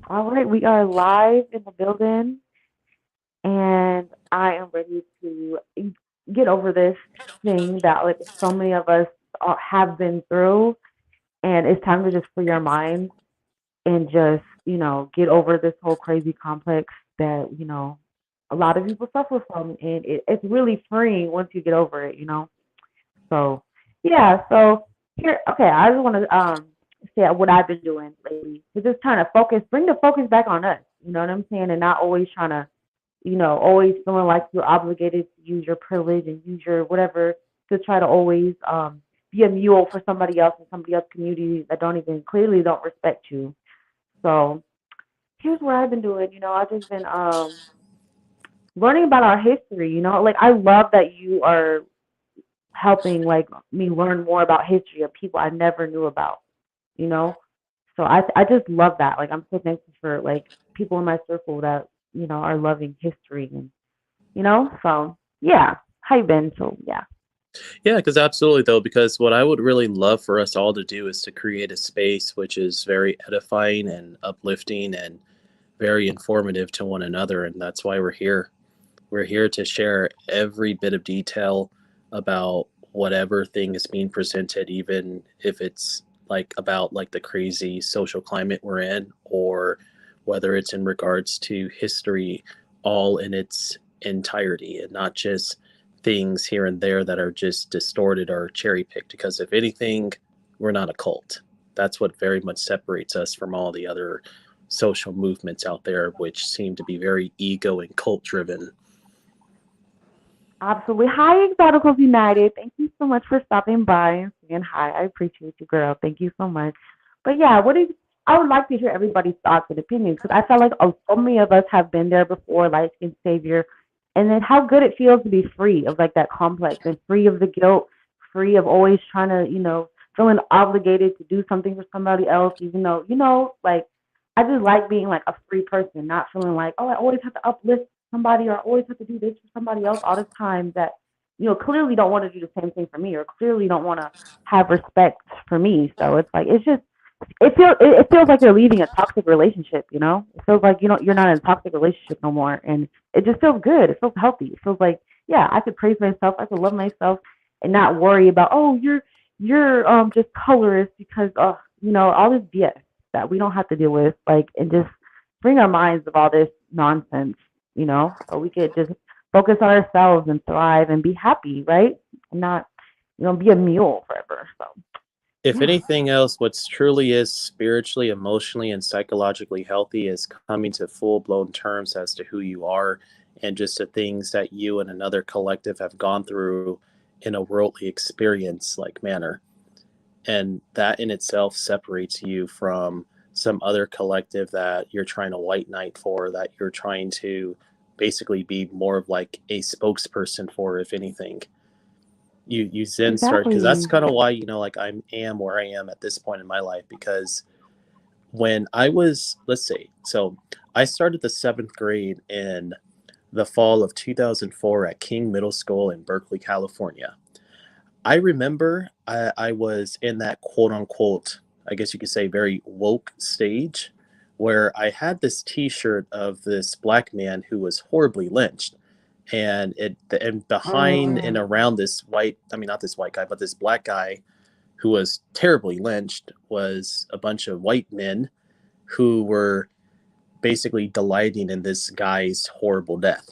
All right, we are live in the building, and I am ready to get over this thing that like so many of us have been through, and it's time to just free our minds and just get over this whole crazy complex that a lot of people suffer from, and it's really freeing once you get over it. So yeah, so here, okay, I just want to say what I've been doing lately. We're just trying to bring the focus back on us. You know what I'm saying, and not always trying to, always feeling like you're obligated to use your privilege and use your whatever to try to always be a mule for somebody else in somebody else's community that don't even clearly don't respect you. So here's what I've been doing. I've just been learning about our history. Like I love that you are helping like me learn more about history of people I never knew about, you know? So I just love that. Like I'm so thankful for like people in my circle that, are loving history and so yeah. How you been? So yeah. Yeah, because absolutely though, because what I would really love for us all to do is to create a space which is very edifying and uplifting and very informative to one another, and that's why we're here. We're here to share every bit of detail about whatever thing is being presented, even if it's like about like the crazy social climate we're in, or whether it's in regards to history all in its entirety and not just things here and there that are just distorted or cherry picked. Because if anything, we're not a cult. That's what very much separates us from all the other social movements out there, which seem to be very ego and cult driven. Absolutely. Hi, Exoticals United. Thank you so much for stopping by and saying hi. I appreciate you, girl. Thank you so much. But yeah, I would like to hear everybody's thoughts and opinions because I feel like so many of us have been there before, like in Savior, and then how good it feels to be free of like that complex and free of the guilt, free of always trying to, feeling obligated to do something for somebody else, even though, like I just like being like a free person, not feeling like, oh, I always have to uplift somebody or I always have to do this for somebody else all the time that, clearly don't want to do the same thing for me or clearly don't want to have respect for me. So it's like it's just it feels like you're leaving a toxic relationship, It feels like you're not in a toxic relationship no more and it just feels good. It feels healthy. It feels like, yeah, I could praise myself, I could love myself and not worry about, oh, you're just colorist because all this BS that we don't have to deal with, like, and just bring our minds of all this nonsense, so we could just focus on ourselves and thrive and be happy, right? And not, be a mule forever. So, If yeah. anything else, what's truly is spiritually, emotionally, and psychologically healthy is coming to full blown terms as to who you are and just the things that you and another collective have gone through in a worldly experience like manner. And that in itself separates you from some other collective that you're trying to white knight for, that you're trying to basically be more of like a spokesperson for, if anything. You then start, because that's Exactly. kind of why, like I am where I am at this point in my life. Because when I was, let's say, so I started the seventh grade in the fall of 2004 at King Middle School in Berkeley, California. I remember I was in that quote unquote, I guess you could say, very woke stage where I had this t shirt of this black man who was horribly lynched. And behind and Mm. around this white, I mean, not this white guy, but this black guy who was terribly lynched was a bunch of white men who were basically delighting in this guy's horrible death.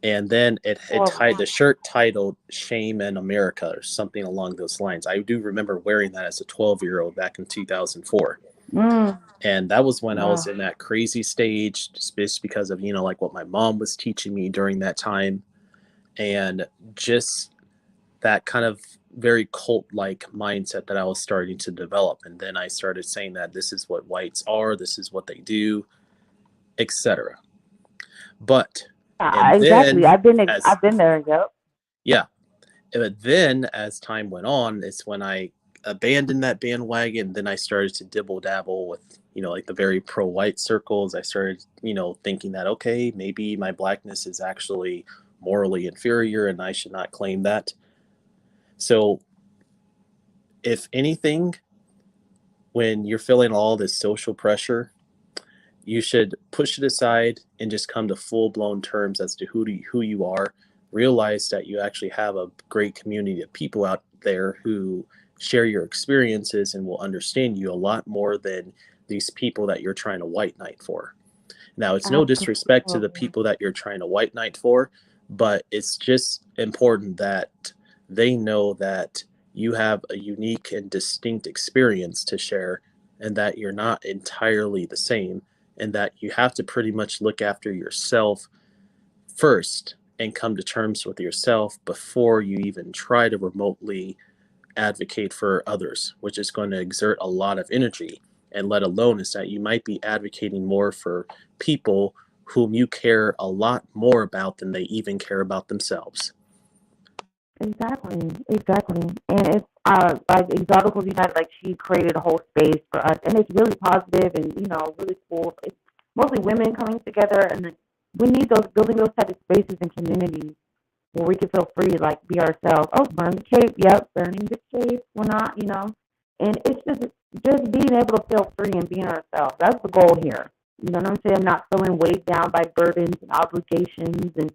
And then it tied Horrible. the shirt titled "Shame in America" or something along those lines. I do remember wearing that as a 12-year-old back in 2004. Mm. And that was when I was Wow. in that crazy stage, just because of, like what my mom was teaching me during that time. And just that kind of very cult like mindset that I was starting to develop. And then I started saying that this is what whites are, this is what they do, etc. But, and Yeah, exactly. then as, I've been there. Yep. yeah, but then as time went on, it's when I abandoned that bandwagon. Then I started to dibble dabble with, like the very pro white circles. I started, thinking that, okay, maybe my blackness is actually morally inferior and I should not claim that. So, if anything, when you're feeling all this social pressure, you should push it aside and just come to full-blown terms as to who you are. Realize that you actually have a great community of people out there who share your experiences and will understand you a lot more than these people that you're trying to white knight for. Now, it's no disrespect to the Absolutely. people that you're trying to white knight for, but it's just important that they know that you have a unique and distinct experience to share, and that you're not entirely the same, and that you have to pretty much look after yourself first and come to terms with yourself before you even try to remotely advocate for others, which is going to exert a lot of energy. And let alone is that you might be advocating more for people whom you care a lot more about than they even care about themselves. Exactly, exactly. And it's like Exoticals United, like she created a whole space for us, and it's really positive and really cool. It's mostly women coming together, and then we need those building those type of spaces and communities where we can feel free, like be ourselves. Oh, burn the cape, yep, burning the cape. We're not. And it's just being able to feel free and being ourselves. That's the goal here. You know what I'm saying? Not feeling weighed down by burdens and obligations and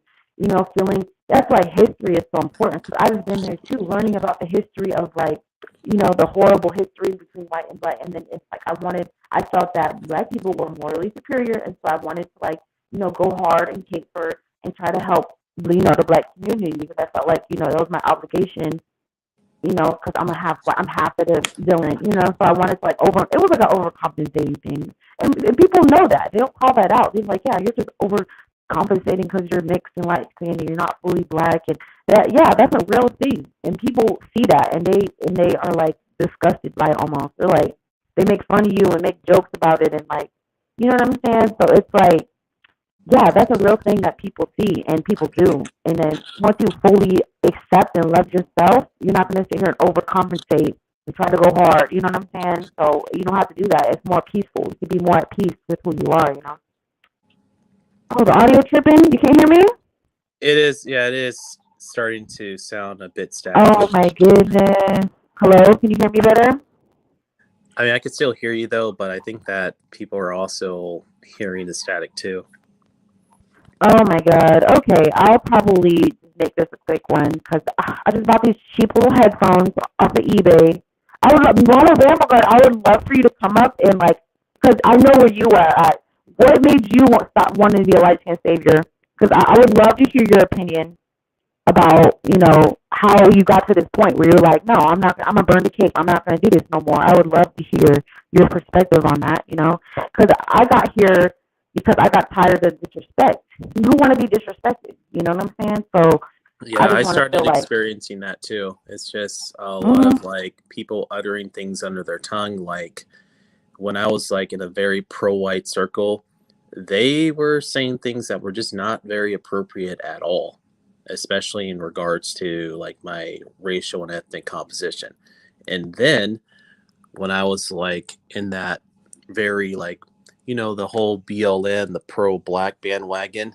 feeling that's why history is so important because I've been there too, learning about the history of like, the horrible history between white and black. And then it's like I felt that black people were morally superior. And so I wanted to like, go hard and caper and try to help, the black community because I felt like, that was my obligation, because I'm half of the villain, So I wanted to like it was like an overcompensating thing, and people know that they don't call that out. They're like, yeah, you're just overcompensating because you're mixed and light skinned and you're not fully black, and that yeah, that's a real thing, and people see that and they are like disgusted by it almost. They're like they make fun of you and make jokes about it and like, you know what I'm saying? So it's like yeah, that's a real thing that people see and people do. And then once you fully accept and love yourself, you're not going to sit here and overcompensate and try to go hard. You know what I'm saying? So you don't have to do that. It's more peaceful. You can be more at peace with who you are. Oh, the audio tripping? You can't hear me? It is, yeah, it is starting to sound a bit Oh staticky. my goodness. Hello? Can you hear me better? I mean, I can still hear you though, but I think that people are also hearing the static too. Oh my god. Okay, I'll probably just make this a quick one because I just bought these cheap little headphones off of eBay. While I'm there, I would love for you to come up and like, because I know where you are at. What made you stop wanting to be a light skin savior? Because I would love to hear your opinion about how you got to this point where you're like, no, I'm not. I'm gonna burn the cape. I'm not gonna do this no more. I would love to hear your perspective on that. Because I got here because I got tired of disrespect. Who want to be disrespected? You know what I'm saying? So I Yeah, just I want to feel started like, experiencing that too. It's just a lot of mm-hmm, like people uttering things under their tongue. Like when I was like in a very pro-white circle, they were saying things that were just not very appropriate at all, especially in regards to like my racial and ethnic composition. And then when I was like in that very like, the whole BLM, the pro-black bandwagon,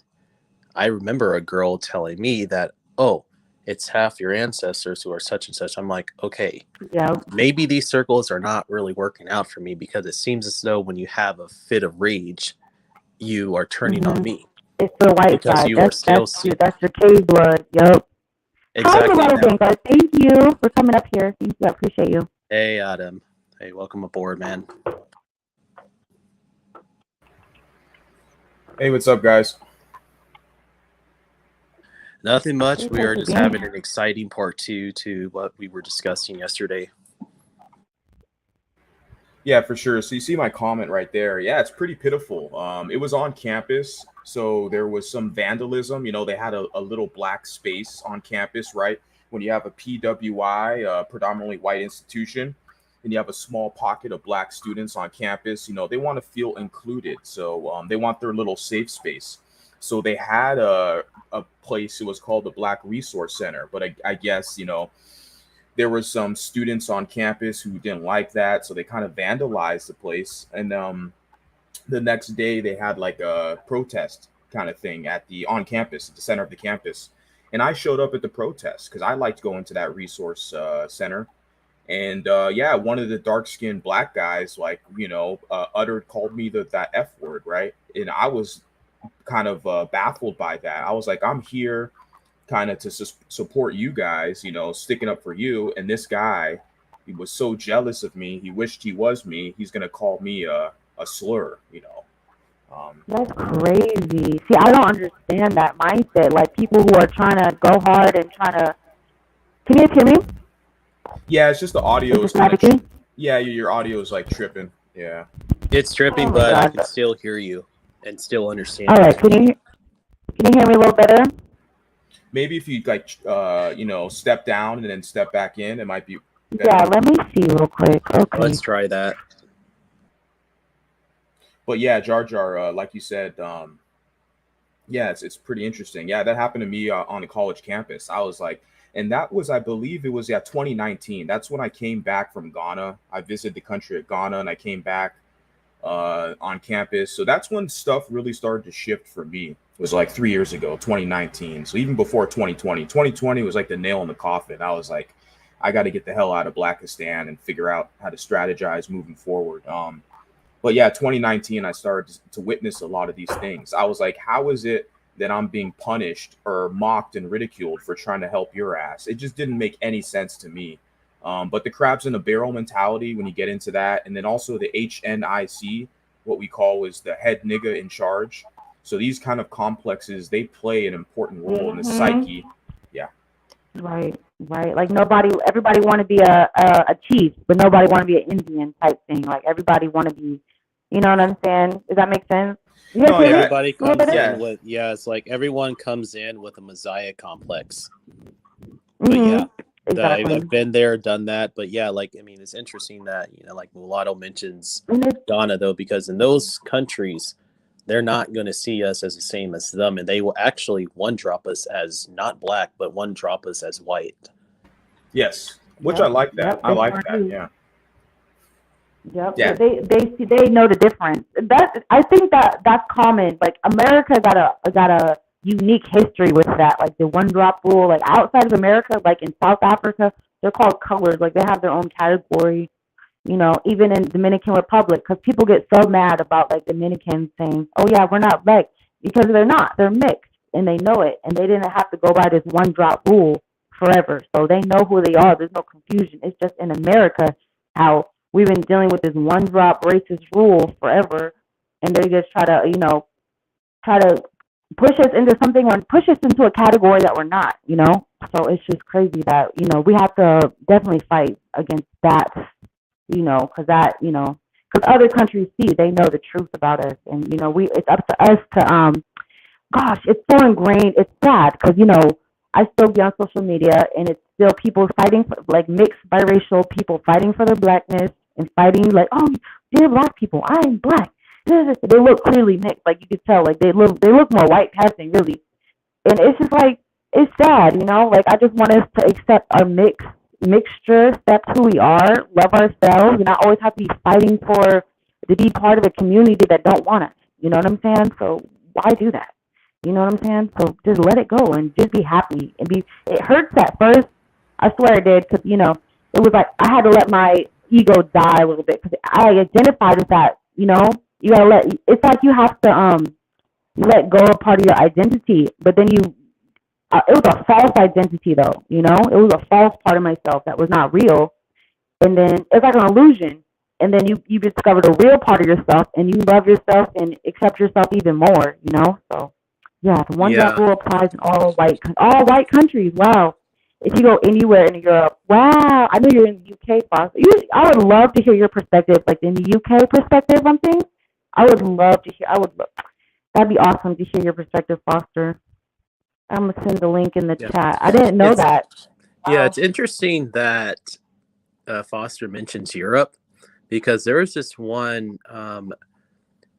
I remember a girl telling me that, oh, it's half your ancestors who are such and such. I'm like, okay, yeah, maybe these circles are not really working out for me because it seems as though when you have a fit of rage, you are turning on mm-hmm. me It's the white because side. you are That's still you. That's your cave blood. Yep. How's your exactly water now. been, guys? Thank you for coming up here. Thank you. I appreciate you. Hey, Adam. Hey, welcome aboard, man. Hey, what's up, guys? Nothing much. Hey, We are Pastor just Ben. having an exciting part two to what we were discussing yesterday. Yeah, for sure. So you see my comment right there. Yeah, it's pretty pitiful. It was on campus, so there was some vandalism. They had a little black space on campus, right? When you have a PWI, predominantly white institution, and you have a small pocket of black students on campus, they want to feel included. So they want their little safe space. So they had a place. It was called the Black Resource Center, but I guess there were some students on campus who didn't like that, so they kind of vandalized the place. And the next day, they had like a protest kind of thing at the on campus, at the center of the campus. And I showed up at the protest because I liked going to that resource center. And yeah, one of the dark skinned black guys, like, called me that F word, right? And I was kind of baffled by that. I was like, I'm here kind of to support you guys, sticking up for you. And this guy, he was so jealous of me. He wished he was me. He's going to call me a slur. That's crazy. See, I don't understand that mindset. Like people who are trying to go hard and trying to. Can you hear me? Yeah, it's just the audio is kind of. Yeah, your audio is like tripping. Yeah. It's tripping, but I can still hear you and still understand. All right, can you hear me a little better? Maybe if you like, step down and then step back in, it might be better. Yeah, let me see real quick. Okay. Let's try that. But yeah, Jar Jar, like you said, yeah, it's pretty interesting. Yeah, that happened to me on a college campus. I was like, and that was, I believe it was 2019. That's when I came back from Ghana. I visited the country of Ghana, and I came back on campus. So that's when stuff really started to shift for me. It was like 3 years ago, 2019. So even before 2020 was like the nail in the coffin. I was like, I got to get the hell out of Blackistan and figure out how to strategize moving forward. But yeah, 2019, I started to witness a lot of these things. I was like, how is it that I'm being punished or mocked and ridiculed for trying to help your ass? It just didn't make any sense to me. But the crabs in the barrel mentality, when you get into that, and then also the HNIC, what we call is the head nigga in charge. So these kind of complexes, they play an important role in the psyche. Yeah. Right. Like everybody want to be a chief, but nobody want to be an Indian type thing. Like everybody want to be, you know what I'm saying? Does that make sense? No, everybody comes in with, it's like everyone comes in with a Messiah complex. But yeah, exactly. I've been there, done that. But yeah, like, I mean, it's interesting that, like Mulatto mentions Ghana, though, because in those countries, they're not going to see us as the same as them. And they will actually one drop us as not black, but one drop us as white. Yes. Which I like that. I like that. Yeah. Yep. Yeah. They know the difference. I think that's common. Like America got a unique history with that. Like the one drop rule. Like outside of America, like in South Africa, they're called colors. Like they have their own category. Even in Dominican Republic, because people get so mad about like Dominicans saying, "Oh yeah, we're not black," because they're not. They're mixed, and they know it, and they didn't have to go by this one drop rule forever. So they know who they are. There's no confusion. It's just in America how we've been dealing with this one drop racist rule forever, and they just try to push us into something or push us into a category that we're not. So it's just crazy that we have to definitely fight against that. Because other countries see, they know the truth about us, and it's up to us to gosh, it's so ingrained. It's sad because I still get on social media, and it's still people fighting for, like mixed biracial people fighting for their blackness and fighting like, oh, they're black people, I'm black. They look clearly mixed, like you could tell, like they look more white passing really, and it's just like it's sad, like I just want us to accept our mixture, accept who we are, love ourselves, and not always have to be fighting to be part of a community that don't want us. You know what I'm saying? So why do that? You know what I'm saying? So just let it go and just be happy. It hurts at first. I swear it did, because it was like I had to let my ego die a little bit because I identified with that. You gotta it's like you have to let go of part of your identity, but then it was a false identity though, it was a false part of myself that was not real. And then it's like an illusion. And then you discover the real part of yourself, and you love yourself and accept yourself even more, So yeah, the one drop rule applies in all white countries. Wow. If you go anywhere in Europe, wow. I know you're in the UK, Foster. I would love to hear your perspective, like in the UK perspective on things. I would love to hear. That'd be awesome to hear your perspective, Foster. I'm going to send the link in the chat. I didn't know that. Yeah, it's interesting that Foster mentions Europe, because there was this one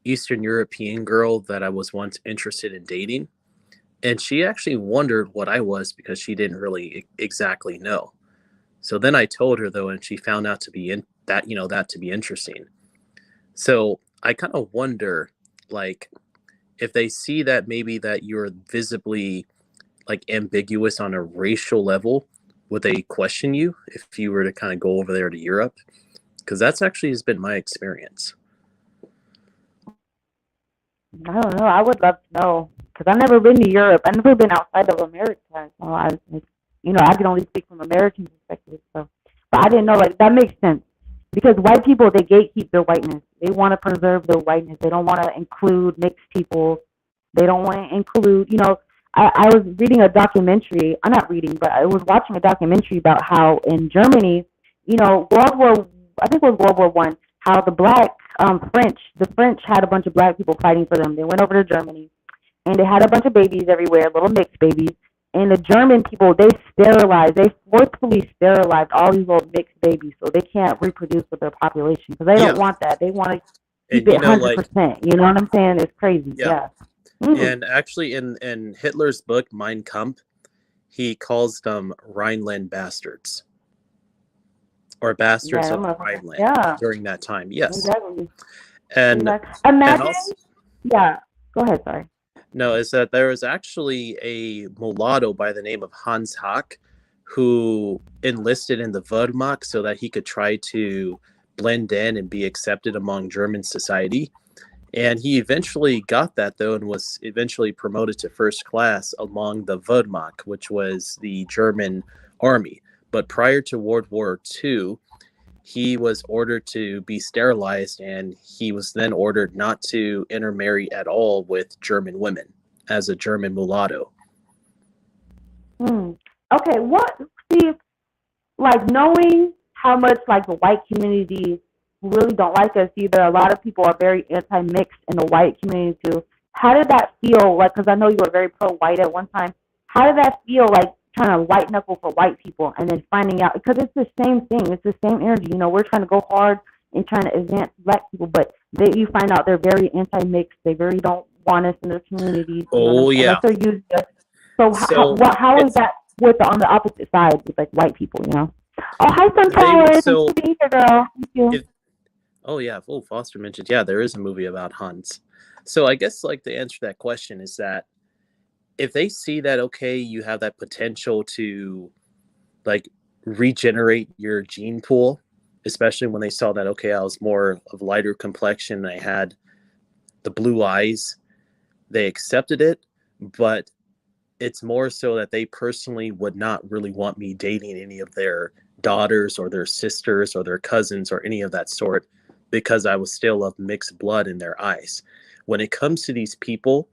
Eastern European girl that I was once interested in dating. And she actually wondered what I was because she didn't really exactly know. So then I told her, though, and she found out to be that to be interesting. So I kind of wonder, like, if they see that maybe that you're visibly like ambiguous on a racial level, would they question you if you were to kind of go over there to Europe? Because that's actually has been my experience. I don't know. I would love to know because I've never been to Europe. I've never been outside of America. So I can only speak from American perspective. So, but I didn't know like that makes sense because white people they gatekeep their whiteness. They want to preserve their whiteness. They don't want to include mixed people. They don't want to include. I was reading a documentary. I'm not reading, but I was watching a documentary about how in Germany, World War, I think it was World War I, how the French had a bunch of black people fighting for them. They went over to Germany, and they had a bunch of babies everywhere, little mixed babies. And the German people, they forcefully sterilized all these little mixed babies, so they can't reproduce with their population because they don't want that. They want to keep it 100%. You know what I'm saying? It's crazy. Yeah. And actually, in Hitler's book Mein Kampf, he calls them Rhineland bastards. Or bastards of Rhineland during that time. Yes. Exactly. And imagine. Also, go ahead. Sorry. No, is that there was actually a mulatto by the name of Hans Hack who enlisted in the Wehrmacht so that he could try to blend in and be accepted among German society. And he eventually got that, though, and was eventually promoted to first class among the Wehrmacht, which was the German army. But prior to World War II, he was ordered to be sterilized, and he was then ordered not to intermarry at all with German women as a German mulatto. Okay, knowing how much like the white community really don't like us either. A lot of people are very anti-mixed in the white community too. How did that feel? Like, because I know you were very pro-white at one time. How did that feel like trying to white knuckle for white people and then finding out, because it's the same thing, it's the same energy. We're trying to go hard and trying to advance black people, but you find out they're very anti-mixed. They very don't want us in their communities. Yeah. They're using us. So how is that on the opposite side with like white people? Oh, hi, Sunflower. So, girl. Thank you. Foster mentioned, there is a movie about Hans. So I guess like the answer to that question is that if they see that, okay, you have that potential to like regenerate your gene pool, especially when they saw that, okay, I was more of lighter complexion, I had the blue eyes, they accepted it, but it's more so that they personally would not really want me dating any of their daughters or their sisters or their cousins or any of that sort, because I was still of mixed blood in their eyes. When it comes to these people,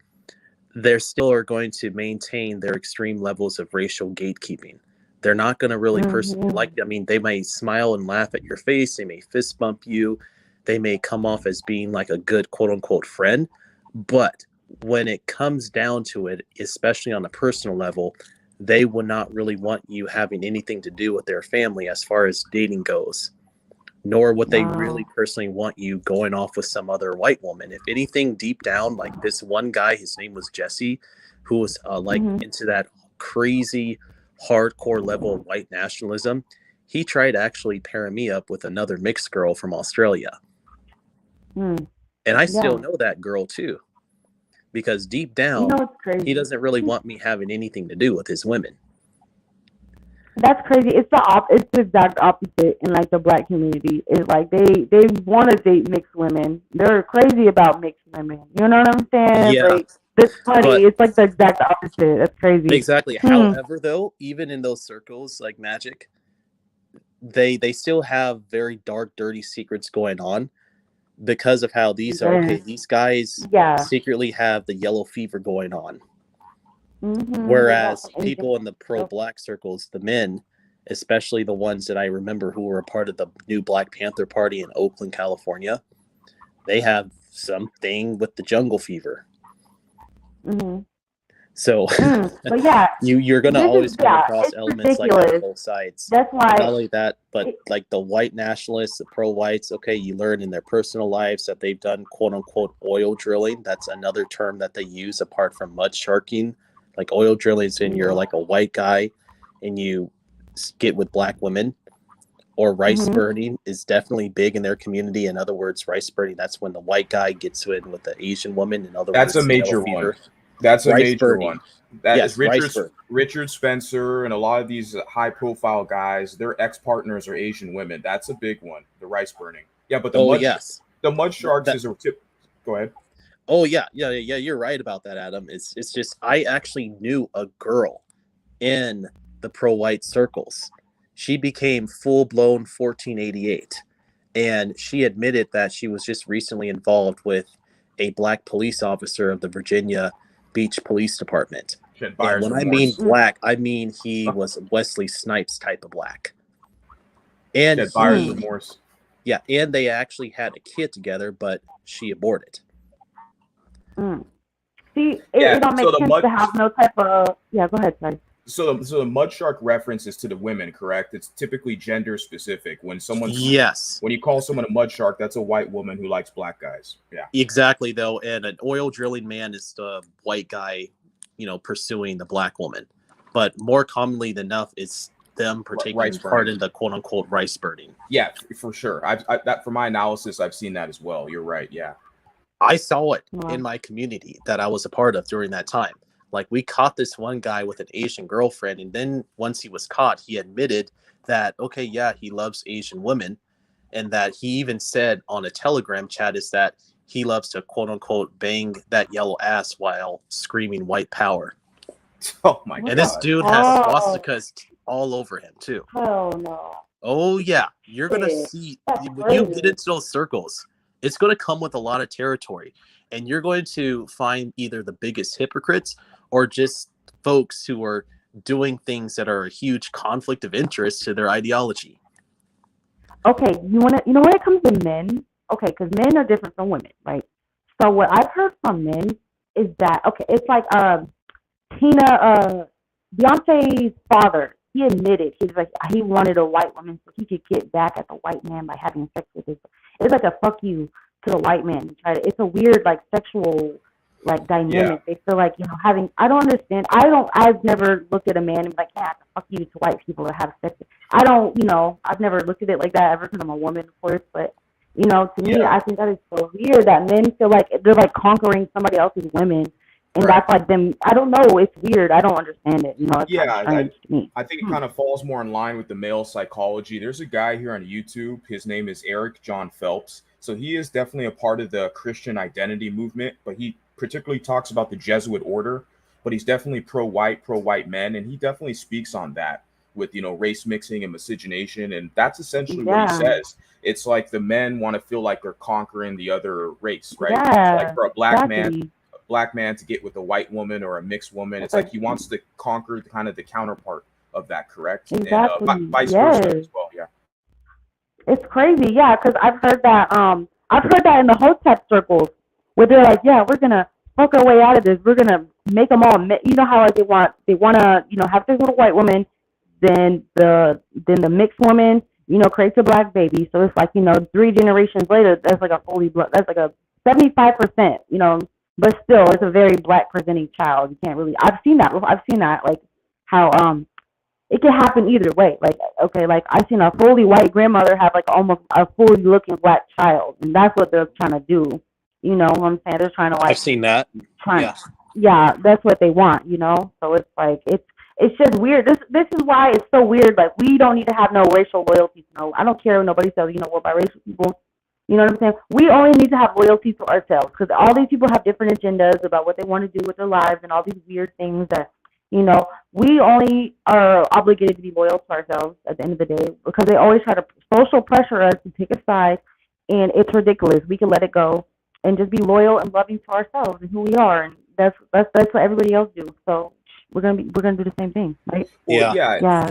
they still are going to maintain their extreme levels of racial gatekeeping. They're not going to really personally like you. I mean, they may smile and laugh at your face. They may fist bump you. They may come off as being like a good quote unquote friend. But when it comes down to it, especially on a personal level, they would not really want you having anything to do with their family as far as dating goes. Nor would they really personally want you going off with some other white woman. If anything, deep down, like this one guy, his name was Jesse, who was into that crazy hardcore level of white nationalism. He tried actually pairing me up with another mixed girl from Australia. And I still know that girl too, because deep down, he doesn't really want me having anything to do with his women. That's crazy. It's the exact opposite in like the black community. It's like they want to date mixed women. They're crazy about mixed women. You know what I'm saying? Yeah. Like, it's funny. It's like the exact opposite. That's crazy. Exactly. However, though, even in those circles like magic, they still have very dark, dirty secrets going on because of how these these guys secretly have the yellow fever going on. Whereas people in the pro-black circles, the men, especially the ones that I remember who were a part of the new Black Panther Party in Oakland, California, they have something with the jungle fever. So but you're going to always come across elements like that on both sides. That's why. Not only that, but like the white nationalists, the pro-whites, okay, you learn in their personal lives that they've done quote-unquote oil drilling. That's another term that they use apart from mud sharking. Like oil drilling is when you're like a white guy and you get with black women. Or rice burning is definitely big in their community. In other words, rice burning, that's when the white guy gets in with the Asian woman. In other words, that's a major one. That's a Rice major birding. one. That is Yes, rice bird. Richard Spencer and a lot of these high profile guys, their ex partners are Asian women. That's a big one. The rice burning. Yeah, but Oh yes. the mud sharks That is a tip. Go ahead. Oh yeah. You're right about that, Adam. It's just I actually knew a girl in the pro-white circles. She became full-blown 1488, and she admitted that she was just recently involved with a black police officer of the Virginia Beach Police Department. She had And buyer's when I mean remorse. black, I mean he was Wesley Snipes type of black. She And had buyer's he, remorse. yeah, and they actually had a kid together, but she aborted. See, Yeah, it don't make so the sense mud to have no type of. Yeah, go ahead, sorry. so the mud shark reference is to the women, correct? It's typically gender specific. Yes, When you call someone a mud shark, that's a white woman who likes black guys. Yeah. exactly though. And an oil drilling man is the white guy, pursuing the black woman. But more commonly than enough, it's them taking Rice part burning. in the quote unquote rice burning. Yeah, for sure. That for my analysis, I've seen that as well. You're right. Yeah. I saw it Wow. in my community that I was a part of during that time. Like we caught this one guy with an Asian girlfriend, and then once he was caught, he admitted that okay, yeah, he loves Asian women, and that he even said on a Telegram chat is that he loves to quote unquote bang that yellow ass while screaming white power. Oh my And this god. dude has swastikas all over him too. Oh no. Oh yeah, you're gonna Shit. see That's when you get crazy. into those circles. It's going to come with a lot of territory, and you're going to find either the biggest hypocrites or just folks who are doing things that are a huge conflict of interest to their ideology. Okay, you know when it comes to men, okay, because men are different from women, right? So what I've heard from men is that okay, it's like Beyonce's father, he admitted he's like he wanted a white woman so he could get back at the white man by having sex with his. It's like a fuck you to the white man. It's a weird like sexual like dynamic. They feel like having. I don't understand. I've never looked at a man and be like, yeah, fuck you to white people to have sex. I don't. I've never looked at it like that ever because I'm a woman, of course. But to me, I think that is so weird that men feel like they're like conquering somebody else's women. And that's like them. I don't know. It's weird. I don't understand it. It's strange to me. I think it kind of falls more in line with the male psychology. There's a guy here on YouTube. His name is Eric John Phelps. So he is definitely a part of the Christian identity movement, but he particularly talks about the Jesuit order. But he's definitely pro-white men, and he definitely speaks on that with race mixing and miscegenation, and that's essentially what he says. It's like the men want to feel like they're conquering the other race, right? Yeah, like for a black man to get with a white woman or a mixed woman, it's like he wants to conquer the counterpart of that, correct? Exactly. And vice versa as well. Yeah, it's crazy. Yeah, because I've heard that in the hotep circles where they're like, yeah, we're gonna fuck our way out of this. We're gonna make them all. You know how like they want to have sex with a white woman, then the mixed woman creates a black baby. So it's like 3 generations later, that's like that's like a 75%. But still, it's a very black presenting child. You can't really. I've seen that. Like how it can happen either way. Like okay, like I've seen a fully white grandmother have like almost a fully looking black child, and that's what they're trying to do. You know what I'm saying? They're trying to like. I've seen that. Yeah, that's what they want. So it's like it's just weird. This is why it's so weird. Like we don't need to have no racial loyalty. I don't care if nobody says we're biracial people. You know what I'm saying? We only need to have loyalty to ourselves because all these people have different agendas about what they want to do with their lives and all these weird things that, we only are obligated to be loyal to ourselves at the end of the day because they always try to social pressure us to take a side, and it's ridiculous. We can let it go and just be loyal and loving to ourselves and who we are, and that's what everybody else do. So we're gonna do the same thing, right? Yeah.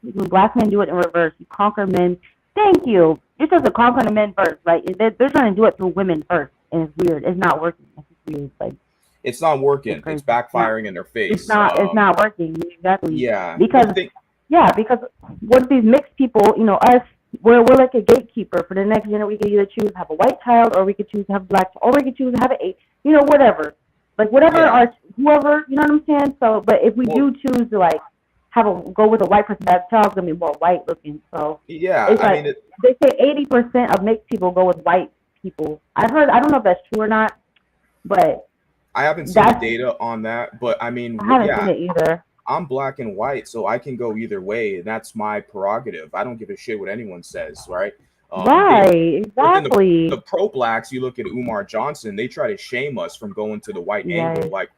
Black men do it in reverse. You conquer men. Thank you. You're supposed to conquer the men first, right? They're trying to do it through women first, and it's weird. It's not working. It's weird. Like it's not working. It's backfiring in their face. It's not working. Exactly. Yeah. Because what if these mixed people? Us. We're like a gatekeeper for the next generation. We could either choose to have a white child, or we could choose to have a black, or we could choose to have whatever. Like whatever whoever. You know what I'm saying? So, but if we do choose to like. Go with a white person, that child's gonna be more white looking. So it's like they say 80% of mixed people go with white people. I don't know if that's true or not, but I haven't seen the That's data on that, but I mean, I haven't yeah, seen it either. I'm black and white, so I can go either way, and that's my prerogative. I don't give a shit what anyone says, right? They, Right, but then the exactly. pro blacks, you look at Umar Johnson, they try to shame us from going to the white angle. Yes, Like,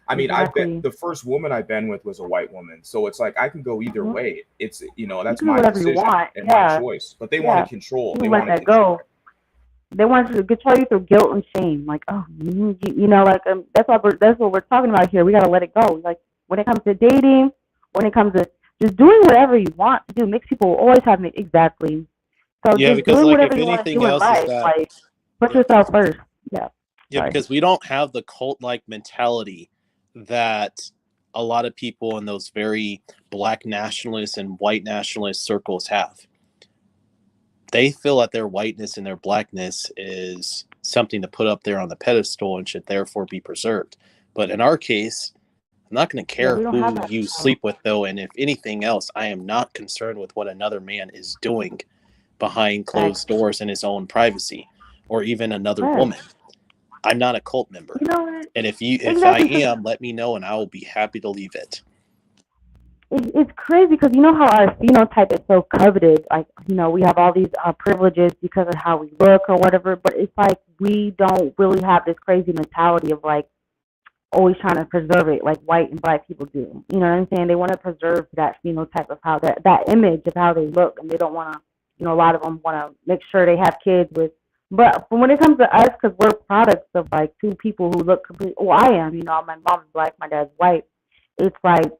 I mean, I bet exactly. the first woman I've been with was a white woman, so it's like I can go either Mhm. way. It's You that's can do my whatever you decision want. and my Yeah, choice. But they want to yeah. control. You They can let want to that control. go. They want to control you through guilt and shame. Like, oh, like that's what we're talking about here. We gotta let it go. Like when it comes to dating, when it comes to just doing whatever you want to do. Mixed people always have exactly. So Yeah, just because doing like if whatever you want to anything do in else is life, that like put yeah, yourself first. Yeah. yeah, Sorry. because we don't have the cult-like mentality that a lot of people in those very black nationalist and white nationalist circles have. They feel that their whiteness and their blackness is something to put up there on the pedestal and should therefore be preserved. But in our case, I'm not going to Yeah, care we don't have who that. you sleep with, though. And if anything else, I am not concerned with what another man is doing behind Facts. closed doors in his own privacy, or even another Yes. woman. I'm not a cult member. You know what? And if I Exactly. Because am, let me know and I will be happy to leave it. it's crazy because you know how our phenotype is so coveted. Like, we have all these privileges because of how we look or whatever. But it's like we don't really have this crazy mentality of like always trying to preserve it like white and black people do. You know what I'm saying? They want to preserve that phenotype of how that image of how they look, and they don't want to. A lot of them want to make sure they have kids with. But when it comes to us, because we're products of like two people who look completely. Well, I am. My mom's black, my dad's white. It's like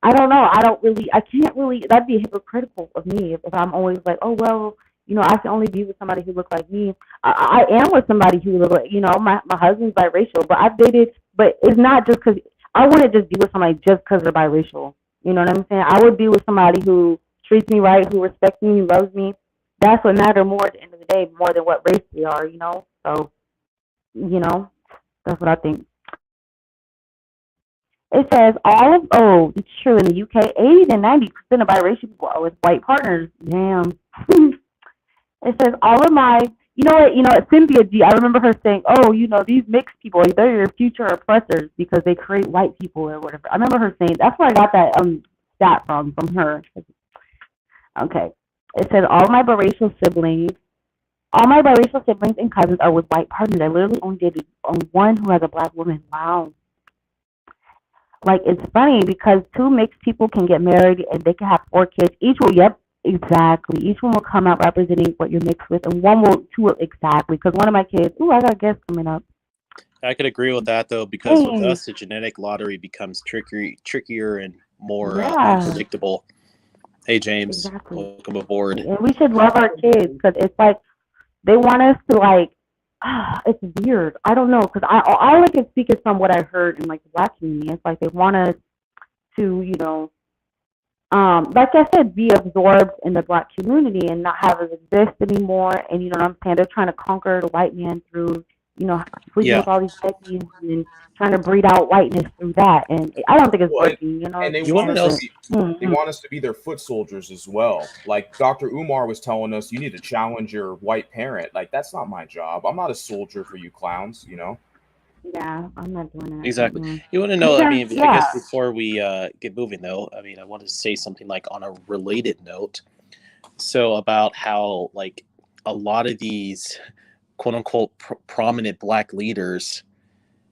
I don't know. I don't really. I can't really. That'd be hypocritical of me if I'm always like, oh well, I can only be with somebody who looks like me. I am with somebody who looks like, my husband's biracial, but I've dated, but it's not just because I wouldn't just be with somebody just because they're biracial. You know what I'm saying? I would be with somebody who treats me right, who respects me, who loves me. That's what matters more at the end of the day, more than what race they are. So you know, that's what I think. It says it's true in the UK, 80 to 90% of biracial people are with white partners. Damn. It says all of my, Cynthia G. I remember her saying, "Oh, these mixed people, they're your future oppressors because they create white people or whatever." I remember her saying that's where I got that stat from her. Okay. It says all my biracial siblings and cousins are with white partners. I literally only dated one who has a black woman. Wow. Like it's funny because two mixed people can get married and they can have 4 kids. Each will, yep, exactly. Each one will come out representing what you're mixed with, and two will exactly. Because one of my kids, I got a guest coming up. I could agree with that though, because with us, the genetic lottery becomes trickier and more unpredictable. Hey James, exactly. Welcome aboard. And we should love our kids because it's like they want us to like. It's weird. I don't know because all I can speak is from what I heard in like the black community. It's like they want us to, like I said, be absorbed in the black community and not have us exist anymore. And you know what I'm saying? They're trying to conquer the white man through, sleeping with all these hippies and trying to breed out whiteness through that. And I don't think it's working. And they You want want us to to be, they want us to be their foot soldiers as well. Like Dr. Umar was telling us, you need to challenge your white parent. Like that's not my job. I'm not a soldier for you clowns. Yeah, I'm not doing that. Exactly. Mm-hmm. You want to know, I mean, I guess before we get moving, though, I mean, I wanted to say something like on a related note. So about how, like, a lot of these quote unquote prominent black leaders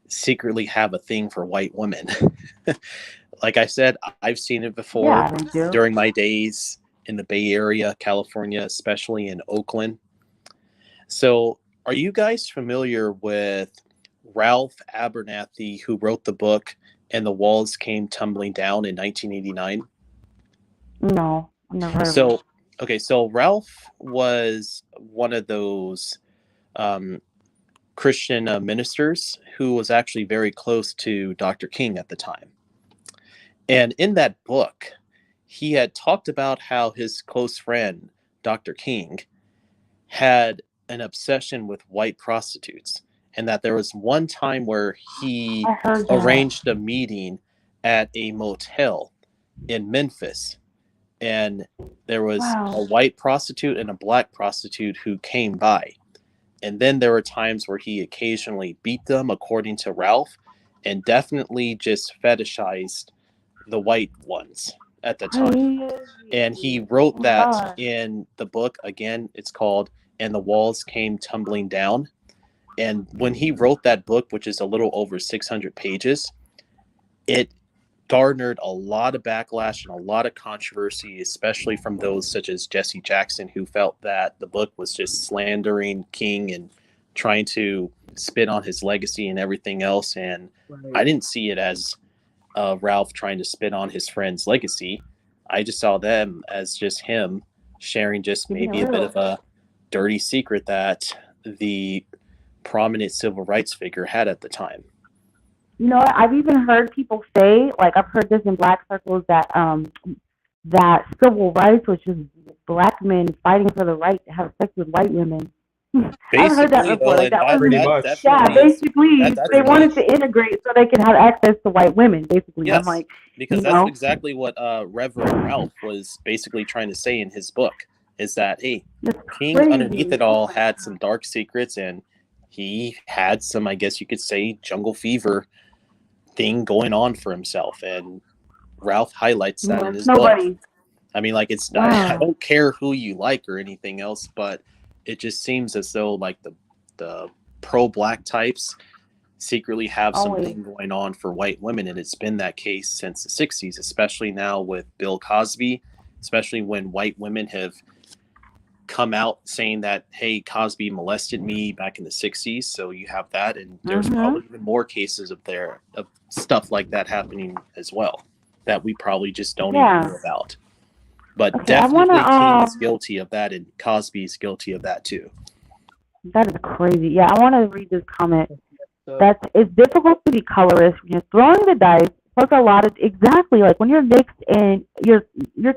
secretly have a thing for white women. Like I said, I've seen it before during my days in the Bay Area, California, especially in Oakland. So are you guys familiar with Ralph Abernathy, who wrote the book "And the Walls Came Tumbling Down" in 1989? No, I've never heard of it. Okay, so Ralph was one of those Christian ministers who was actually very close to Dr. King at the time. And in that book, he had talked about how his close friend, Dr. King, had an obsession with white prostitutes, and that there was one time where he arranged a meeting at a motel in Memphis, and there was a white prostitute and a black prostitute who came by. And then there were times where he occasionally beat them, according to Ralph, and definitely just fetishized the white ones at the time. Crazy. And he Oh wrote my that God. in the book. Again, it's called And the Walls Came Tumbling Down. And when he wrote that book, which is a little over 600 pages, it garnered a lot of backlash and a lot of controversy, especially from those such as Jesse Jackson, who felt that the book was just slandering King and trying to spit on his legacy and everything else. And I Right. didn't see it as Ralph trying to spit on his friend's legacy. I just saw them as just him sharing just Keeping it maybe a bit real. of a dirty secret that the prominent civil rights figure had at the time. You know, I've even heard people say, like I've heard this in black circles, that civil rights was just black men fighting for the right to have sex with white women. I've heard that Basically, before. though, Like and that that Pretty wasn't. that much. Yeah, definitely is basically that's they wanted pretty to integrate so they could have access to white women. Basically, I'm yes, like, because you that's know, exactly what Reverend Ralph was basically trying to say in his book. Is that hey, it's King underneath crazy. it all had some dark secrets, and he had some, I guess you could say, jungle fever thing going on for himself, and Ralph highlights that in Yeah, his book. nobody. I mean, like I Wow. don't care who you like or anything else, but it just seems as though like the pro black types secretly have Always. something going on for white women, and it's been that case since the 60s, especially now with Bill Cosby, especially when white women have come out saying that hey, Cosby molested me back in the 60s. So you have that, and there's Mhm. probably even more cases of stuff like that happening as well that we probably just don't even Yeah. know about. But Okay. I wanna. definitely King is guilty of that, and Cosby is guilty of that too. That is crazy. Yeah, I want to read this comment. So That's it's difficult to be colorist when you're throwing the dice. Plus, a lot of exactly like when you're mixed and your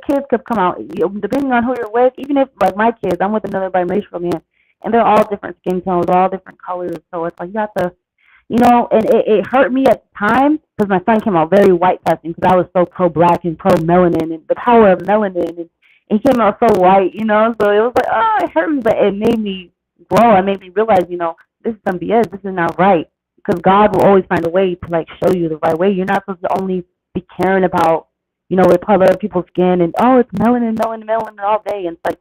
kids could come out depending on who you're with. Even if like my kids, I'm with another biracial man, and they're all different skin tones, all different colors. So it's like you have to, and it hurt me at the time because my son came out very white passing because I was so pro black and pro melanin and the power of melanin, and he came out so white, So it was like, oh, it hurt me, but it made me grow. It made me realize, this is some BS. This is not right because God will always find a way to like show you the right way. You're not supposed to only be caring about, what color people's skin and oh, it's melanin, melanin, melanin all day, and it's like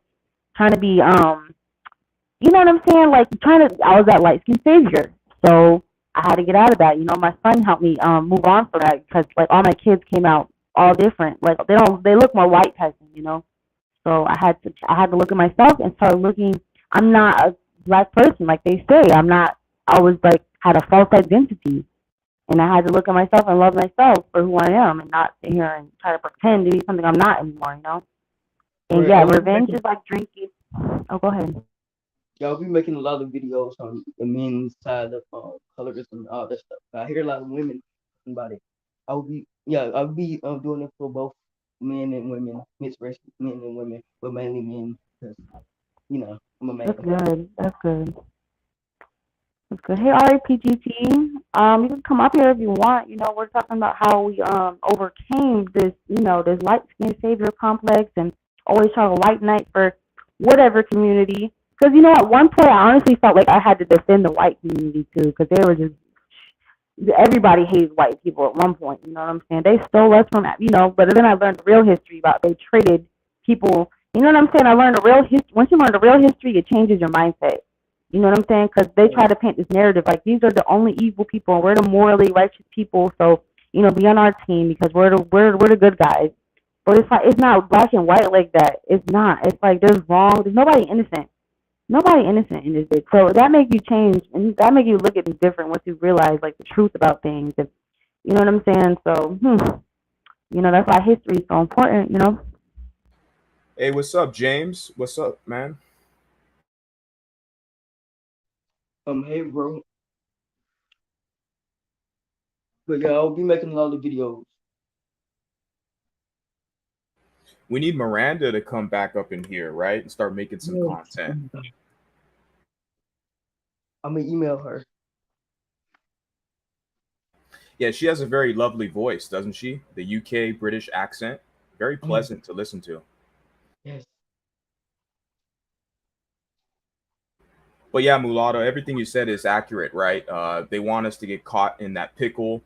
trying to be you know what I'm saying? Like trying to, I was that light skin savior, so I had to get out of that. My son helped me move on from that because like all my kids came out all different. Like they look more white peasant. So I had to look at myself and start looking. I'm not a black person like they say. I'm not. I was like had a false identity, and I had to look at myself and love myself for who I am, and not sit here and try to pretend to be something I'm not anymore. And right, yeah, I will be revenge making is like drinking. Oh, go ahead. yeah, I'll be making a lot of videos on the men's side of colorism and all that stuff. I hear a lot of women talking about it. I'll be doing it for both men and women, mixed race men and women, but mainly men because I'm a That's man. good. That's good. That's good. Hey, RAPGT. You can come up here if you want. We're talking about how we overcame this, this light skin savior complex and always try to white knight for whatever community. Because at one point I honestly felt like I had to defend the white community too, because they were just everybody hates white people at one point. You know what I'm saying? They stole us from, But then I learned the real history about they traded people. You know what I'm saying? I learned the real history. Once you learn the real history, it changes your mindset. You know what I'm saying? Because they try to paint this narrative like these are the only evil people, and we're the morally righteous people. So be on our team because we're the good guys. But it's like it's not black and white like that. It's not. It's like there's wrong. There's nobody innocent. Nobody innocent in this bitch. So that makes you change and that makes you look at things different once you realize like the truth about things. And, you know what I'm saying? So, that's why history is so important. Hey, what's up, James? What's up, man? Hey, bro. But yeah, I'll be making a lot of videos. We need Miranda to come back up in here, right? And start making some Yes. content. I'm gonna email her. Yeah, she has a very lovely voice, doesn't she? The UK British accent. Very Oh, yeah. pleasant to listen to. Yes. But yeah, Mulatto, everything you said is accurate, right? They want us to get caught in that pickle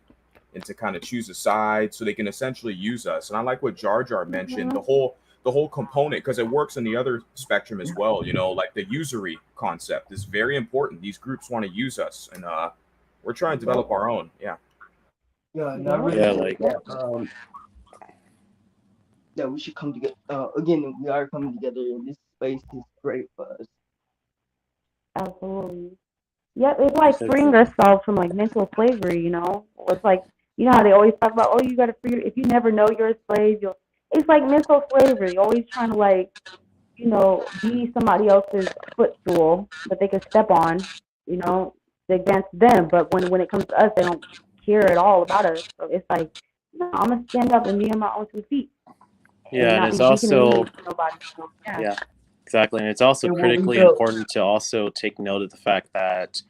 and to kind of choose a side so they can essentially use us. And I like what Jar Jar mentioned, Mhm. the whole component, because it works in the other spectrum as well. You know, like the usury concept is very important. These groups want to use us, and we're trying to develop our own. Yeah. Yeah, and I Yep. really Yeah, think like that that we should come together. Again, we are coming together, and this space is great for us. Absolutely. Yep, it's like because freeing ourselves from like mental slavery, you know? It's like, you know how they always talk about, oh, you gotta free, if you never know you're a slave, you'll, it's like mental slavery. You're always trying to like, you know, be somebody else's footstool that they can step on, you know, against them. But when it comes to us, they don't care at all about us. So it's like, no, I'm gonna stand up and be on my own two feet and yeah, and not it's be beating a knee also to nobody. So yeah. yeah, exactly, and it's also And what we critically felt, important to also take note of the fact that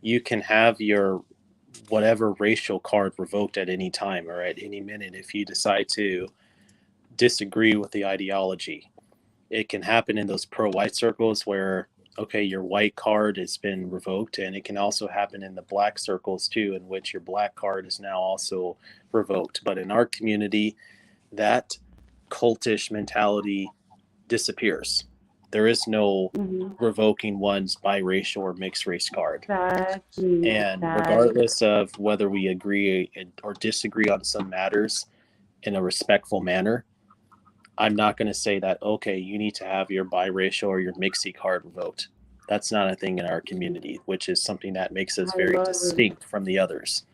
you can have your whatever racial card revoked at any time or at any minute if you decide to disagree with the ideology. It can happen in those pro-white circles where okay, your white card has been revoked, and it can also happen in the black circles too, in which your black card is now also revoked. But in our community, that cultish mentality disappears. There is no Mhm. revoking one's biracial or mixed race card. Exactly. And Exactly. regardless of whether we agree or disagree on some matters in a respectful manner, I'm not going to say that, okay, you need to have your biracial or your mixy card revoked. That's not a thing in our community, which is something that makes us I very love it. distinct from the others.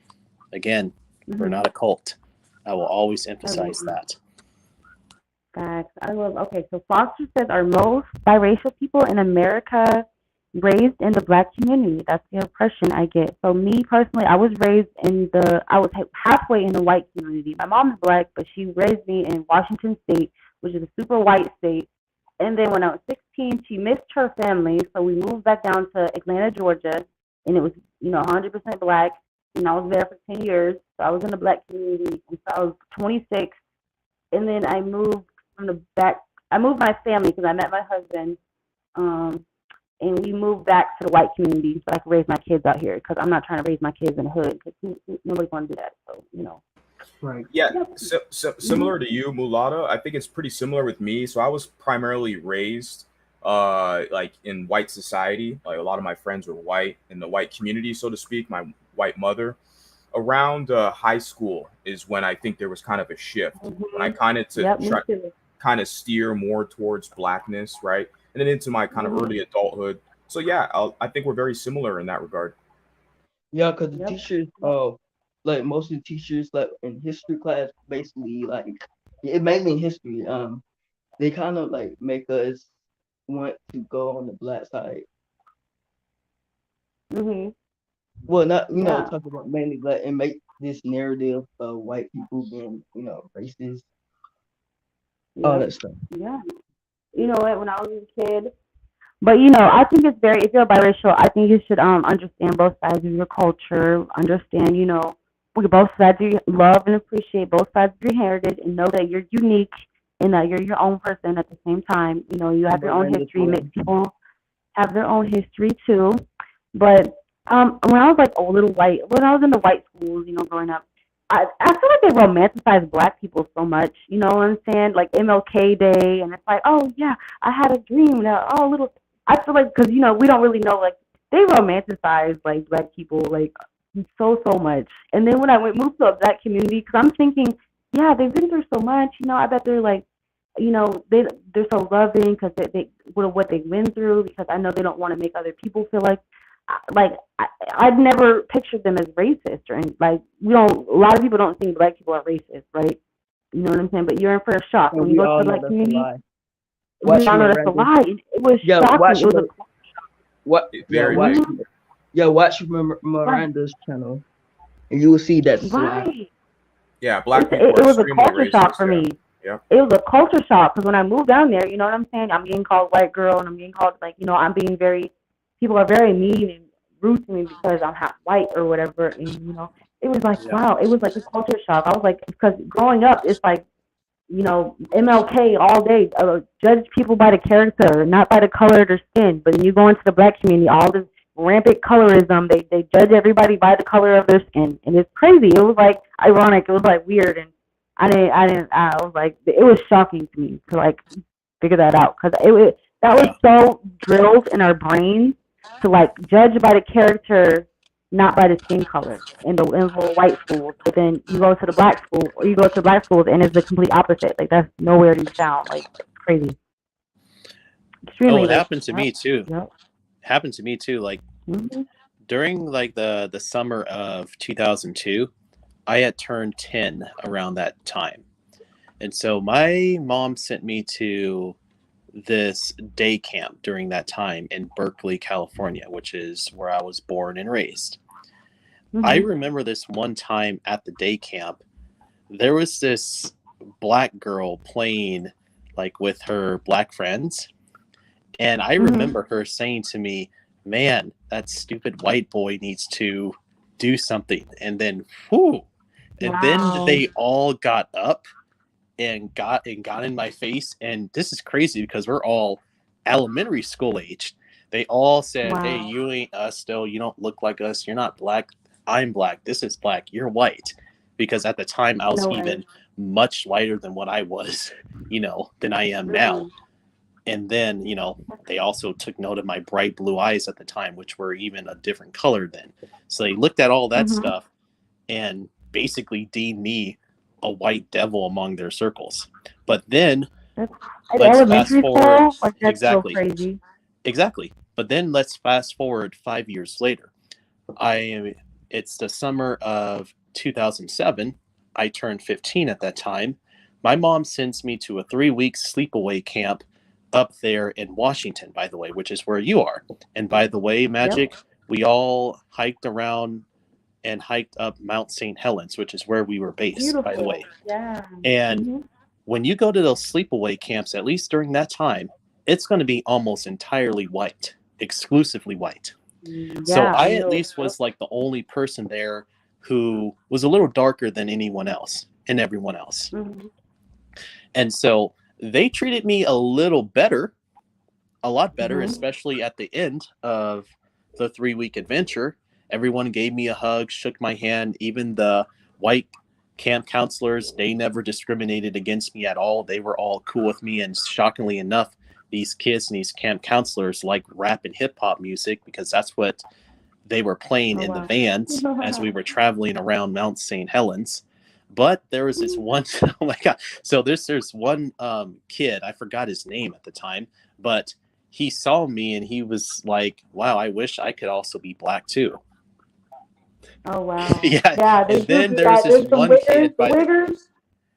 Again, we're Mhm. not a cult. I will always I love emphasize it. that. Facts. I love. Okay, so Foster says, are most biracial people in America raised in the black community? That's the impression I get. So me personally, I was halfway in the white community. My mom is black, but she raised me in Washington State, which is a super white state. And then when I was 16, she missed her family, so we moved back down to Atlanta, Georgia, and it was 100% black. And I was there for 10 years. So I was in the black community until I was 26, and then I moved from the back. I moved my family because I met my husband, um, and we moved back to the white community so I could raise my kids out here because I'm not trying to raise my kids in the hood because nobody's going to do that. So right? Yeah, Yep. Hmm. similar to you, Mulata. I think it's pretty similar with me. So I was primarily raised like in white society. Like a lot of my friends were white in the white community, so to speak. My white mother. Around high school is when I think there was kind of a shift when I Hmm. kind of to Yep. Me try too. kind of steer more towards blackness, right? And then into my kind of Hmm. early adulthood. So yeah, I think we're very similar in that regard. Yeah, because the Yep. teachers, like most of the teachers, like in history class, basically, like it mainly in history, they kind of like make us want to go on the black side. Hmm. Well, not Yeah. talk about mainly black and make this narrative of white people being racist, all Yep. that stuff. Yeah. You know what? When I was a kid, but I think it's very, if you're biracial, I think you should understand both sides of your culture, understand, we both sides of your, love and appreciate both sides of your heritage and know that you're unique and that you're your own person at the same time. You have your own Miranda's history. one. Mixed people have their own history too. But when I was like a little white, when I was in the white schools, growing up, I feel like they romanticize black people so much. You know what I'm saying? Like MLK Day, and it's like, oh yeah, I had a dream. That oh little, I feel like because we don't really know, like they romanticize like black people like so much. And then when I moved to a black community, because I'm thinking, yeah, they've been through so much. I bet they're like, they're so loving because they what they've been through. Because I know they don't want to make other people feel like I'd never pictured them as racist or like we don't. A lot of people don't think black people are racist, right? You know what I'm saying? But you're in for a shock And when you we go to all the know black that's a community. lie. We Watch all know that's a Miranda. lie. It was Yeah, shocking. It was a what? Yeah, Very watch. big. mhm, Yeah, watch right, Miranda's channel, and you will see that's a lie. right. Yeah, black It's, people it, are it was a extremely culture shock racist. for Yeah, me. yeah. It was a culture shock because when I moved down there, you know what I'm saying? I'm getting called white girl and I'm getting called like, I'm being very, people are very mean and rude to me because I'm half white or whatever. And, it was like, Yeah. wow, it was like a culture shock. I was like, because growing up, it's like, MLK all day, judge people by the character, not by the color of their skin. But then you go into the black community, all this rampant colorism. They judge everybody by the color of their skin, and it's crazy. It was like ironic. It was like weird, and I was like, it was shocking to me to like figure that out because that was Yeah. so drilled in our brains to like judge by the character, not by the skin color in the white schools. But then you go to the black school, or you go to black schools, and it's the complete opposite. Like that's nowhere to be found. Like crazy, Oh, extremely it racist. happened to me too. Yep. Happened to me too. Like Mm-hmm. during like the summer of 2002, I had turned 10 around that time. And so my mom sent me to this day camp during that time in Berkeley, California, which is where I was born and raised. I Mm-hmm. remember this one time at the day camp, there was this black girl playing like with her black friends. And I Mm-hmm. remember her saying to me, "Man, that stupid white boy needs to do something." And then, whoo, and then Wow. they all got up and got in my face. And this is crazy because we're all elementary school aged. They all said, "Hey, Wow. you ain't us still. You don't look like us. You're not black. I'm black. This is black. You're white." Because at the time I was No way. even much lighter than what I was, than I am now. Really. And then, they also took note of my bright blue eyes at the time, which were even a different color then. So they looked at all that Mm-hmm. stuff and basically deemed me a white devil among their circles. But then That's at let's fast elementary forward. school. Like that's so Exactly. crazy. Exactly. But then let's fast forward 5 years later. It's the summer of 2007. I turned 15 at that time. My mom sends me to a 3 week sleepaway camp up there in Washington, by the way, which is where you are. And by the way, Yep. Magic, we all hiked around and hiked up Mount St. Helens, which is where we were based, by the Beautiful. way. Yeah. And Mm-hmm. when you go to those sleepaway camps, at least during that time, it's going to be almost entirely white, exclusively white. So Yeah, I I at know. least Yep. was like the only person there who was a little darker than anyone else and everyone else. Mm-hmm. And so they treated me a little better, a lot better, Mm-hmm. especially at the end of the 3 week adventure. Everyone gave me a hug, shook my hand. Even the white camp counselors, they never discriminated against me at all. They were all cool with me. And shockingly enough, these kids and these camp counselors like rap and hip hop music because that's what they were playing Oh in the wow. vans as we were traveling around Mount St. Helens. But there was this one, oh my God. So there's one kid, I forgot his name at the time, but he saw me and he was like, "Wow, I wish I could also be black too." Oh wow. Yeah. Yeah, they And do then do there was that. this There's some one wiggers. kid The by the, wiggers.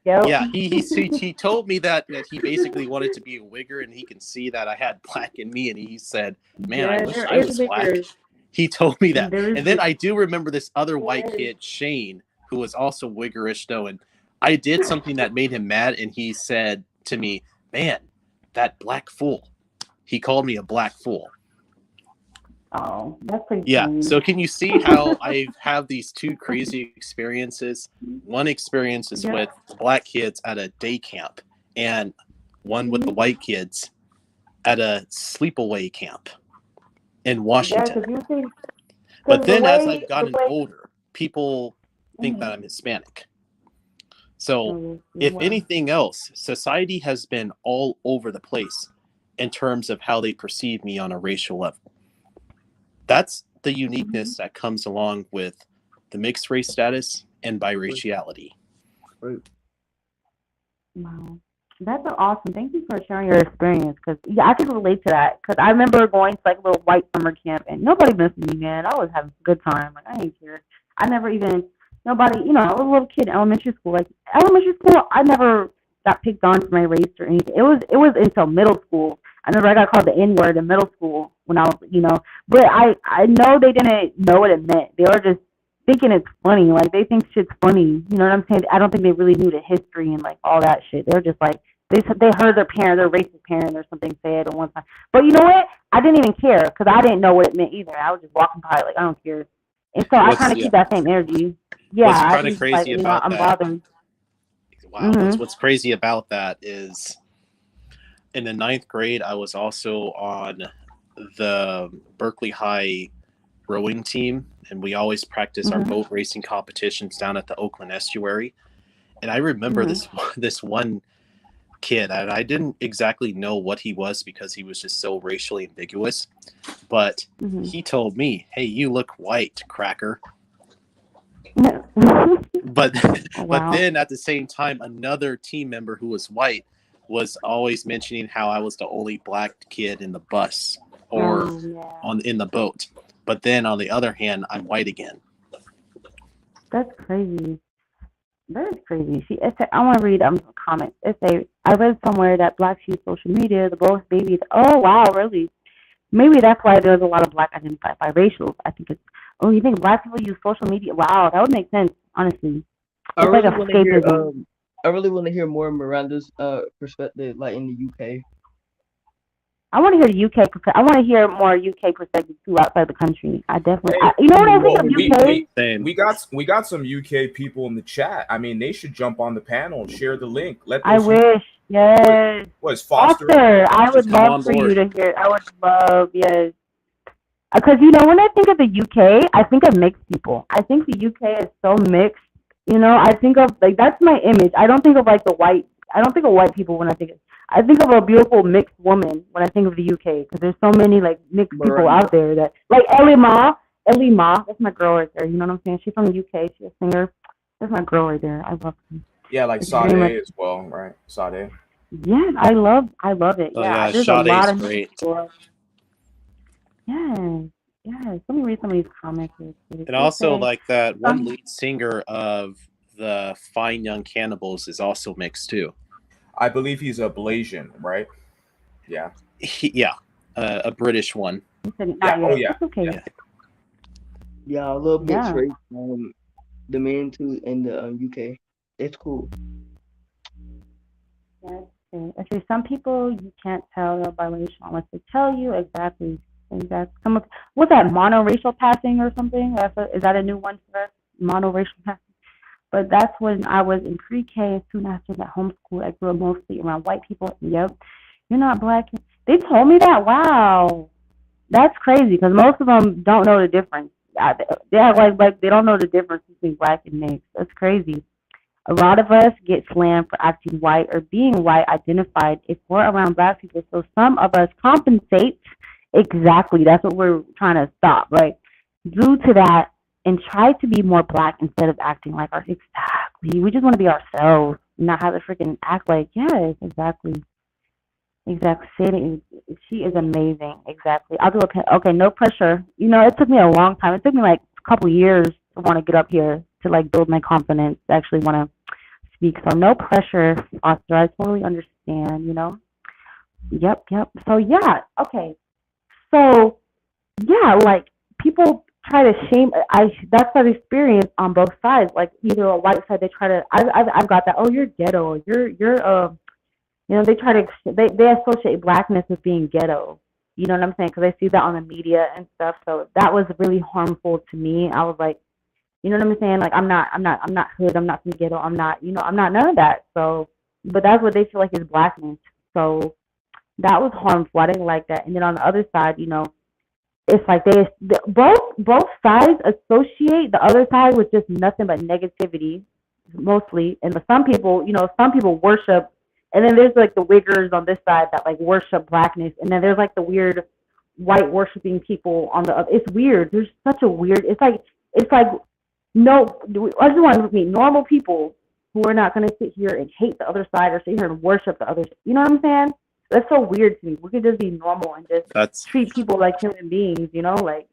Yep. yeah, he told me that he basically wanted to be a wigger and he can see that I had black in me. And he said, "Man, I Yeah, wish there I is was black." wiggers. He told me that. There is And then I wiggers. do remember this other white Yes. kid, Shane, who was also wiggerish though. And I did something that made him mad. And he said to me, "Man, that black fool." He called me a black fool. Oh, that's pretty Yeah. funny. So can you see how I have these two crazy experiences? One experience is Yep. with the black kids at a day camp, and one with the white kids at a sleepaway camp in Yeah, Washington. because you see, But because then as I've the gotten way. older, people think that Mm-hmm. I'm Hispanic. So Oh, if wow. anything else, society has been all over the place in terms of how they perceive me on a racial level. That's the uniqueness that comes along with the mixed race status and biraciality. Right. Wow. That's so awesome. Thank you for sharing your experience. Because yeah, I can relate to that. Because I remember going to like a little white summer camp and nobody missed me, man. I was having a good time. Like I didn't care. I never even nobody. I was a little kid in elementary school. Like elementary school, I never got picked on for my race or anything. It was until middle school. I remember I got called the N word in middle school when I was. But I know they didn't know what it meant. They were just thinking it's funny. Like they think shit's funny. You know what I'm saying? I don't think they really knew the history and like all that shit. They were just like they heard their racist parent or something say it at one time. But you know what? I didn't even care because I didn't know what it meant either. I was just walking by like I don't care. And so I kind What's of yeah, keep that same energy. Yeah, what's I kind of just like crazy about I'm that? bothered. Wow, Mhm. what's crazy about that is in the ninth grade, I was also on the Berkeley High rowing team, and we always practice our Mhm. boat racing competitions down at the Oakland estuary. And I remember Mhm. this one kid, and I didn't exactly know what he was because he was just so racially ambiguous, but Mhm. he told me, "Hey, you look white, cracker." But Oh, but wow. then at the same time, another team member who was white was always mentioning how I was the only black kid in the bus or Oh, yeah. in the boat. But then on the other hand, I'm white again. That's crazy. That is crazy. See, I want to read a comment. It say, I read somewhere that blacks use social media, the both babies. Oh, wow, really? Maybe that's why there's a lot of black identified biracials. I think it's, oh, you think black people use social media? Wow, that would make sense, honestly. I It's like really want to hear escapism. I really want to hear more Miranda's perspective, like in the UK. I want to hear the UK. I want to hear more UK perspective too outside the country. I definitely. Hey, You know what I think well, of we UK? we Same. we got some UK people in the chat. I mean, they should jump on the panel and share the link. Let I those UK wish. Yes. was Foster. Foster, I would Come love on for you board. to hear. I would love, yes. Because when I think of the UK, I think of mixed people. I think the UK is so mixed. I think of like that's my image. I don't think of like the white. I don't think of white people when I think of. I think of a beautiful mixed woman when I think of the UK because there's so many like mixed people Miranda. out there that like Ellie Ma. Ellie Ma, that's my girl right there. You know what I'm saying? She's from the UK. She's a singer. That's my girl right there. I love her. Yeah, like It's very much. Sade as well, right? Sade. Yeah, I love it. So Yeah, yeah, there's a Sade lot is of mixed great. people. Yes, yes. Let me read some of these comments here. And It also say, like that one some, lead singer of the Fine Young Cannibals is also mixed too. I believe he's a Blasian, right? Yeah. Yeah, a British one. he said Yeah. not Oh yet. yeah. It's okay. Yeah. Yeah, I love mixed Yeah. race. The men too in the UK. It's cool. Yes. Okay. Some people you can't tell they're biracial unless they tell you exactly. Exactly. What's that monoracial passing or something? Is that a new one for us? Monoracial passing. But that's when I was in pre-K and soon after that homeschool. I grew up mostly around white people. Yep. You're not black. They told me that. Wow. That's crazy because most of them don't know the difference. They act like they don't know the difference between black and mixed. That's crazy. A lot of us get slammed for acting white or being white identified if we're around black people. So some of us compensate. Exactly. That's what we're trying to stop, right? Due to that and try to be more black instead of acting like our exactly. We just want to be ourselves, not have to freaking act like yes, exactly. Exactly. Sadie, she is amazing. Exactly. I'll do a okay. No pressure. It took me a long time. It took me like a couple years to want to get up here to like build my confidence to actually want to speak. So no pressure, Foster. I totally understand. Yep. Yep. So yeah. Okay. So yeah, like people try to shame. That's that experience on both sides. Like either a white side, they try to. I've got that. Oh, you're ghetto. You're. They try to they associate blackness with being ghetto. You know what I'm saying? Because I see that on the media and stuff. So that was really harmful to me. I was like, you know what I'm saying? Like I'm not hood. I'm not from ghetto. I'm not, I'm not none of that. So, but that's what they feel like is blackness. So that was harmful. I didn't like that. And then on the other side, it's like both sides associate the other side with just nothing but negativity, mostly. And some people worship, and then there's like the wiggers on this side that like worship blackness, and then there's like the weird white worshiping people on the other. It's weird. There's such a weird. It's like no. I just want to meet normal people who are not going to sit here and hate the other side or sit here and worship the other. You know what I'm saying? That's so weird to me. We could just be normal and just That's treat people like human beings, like,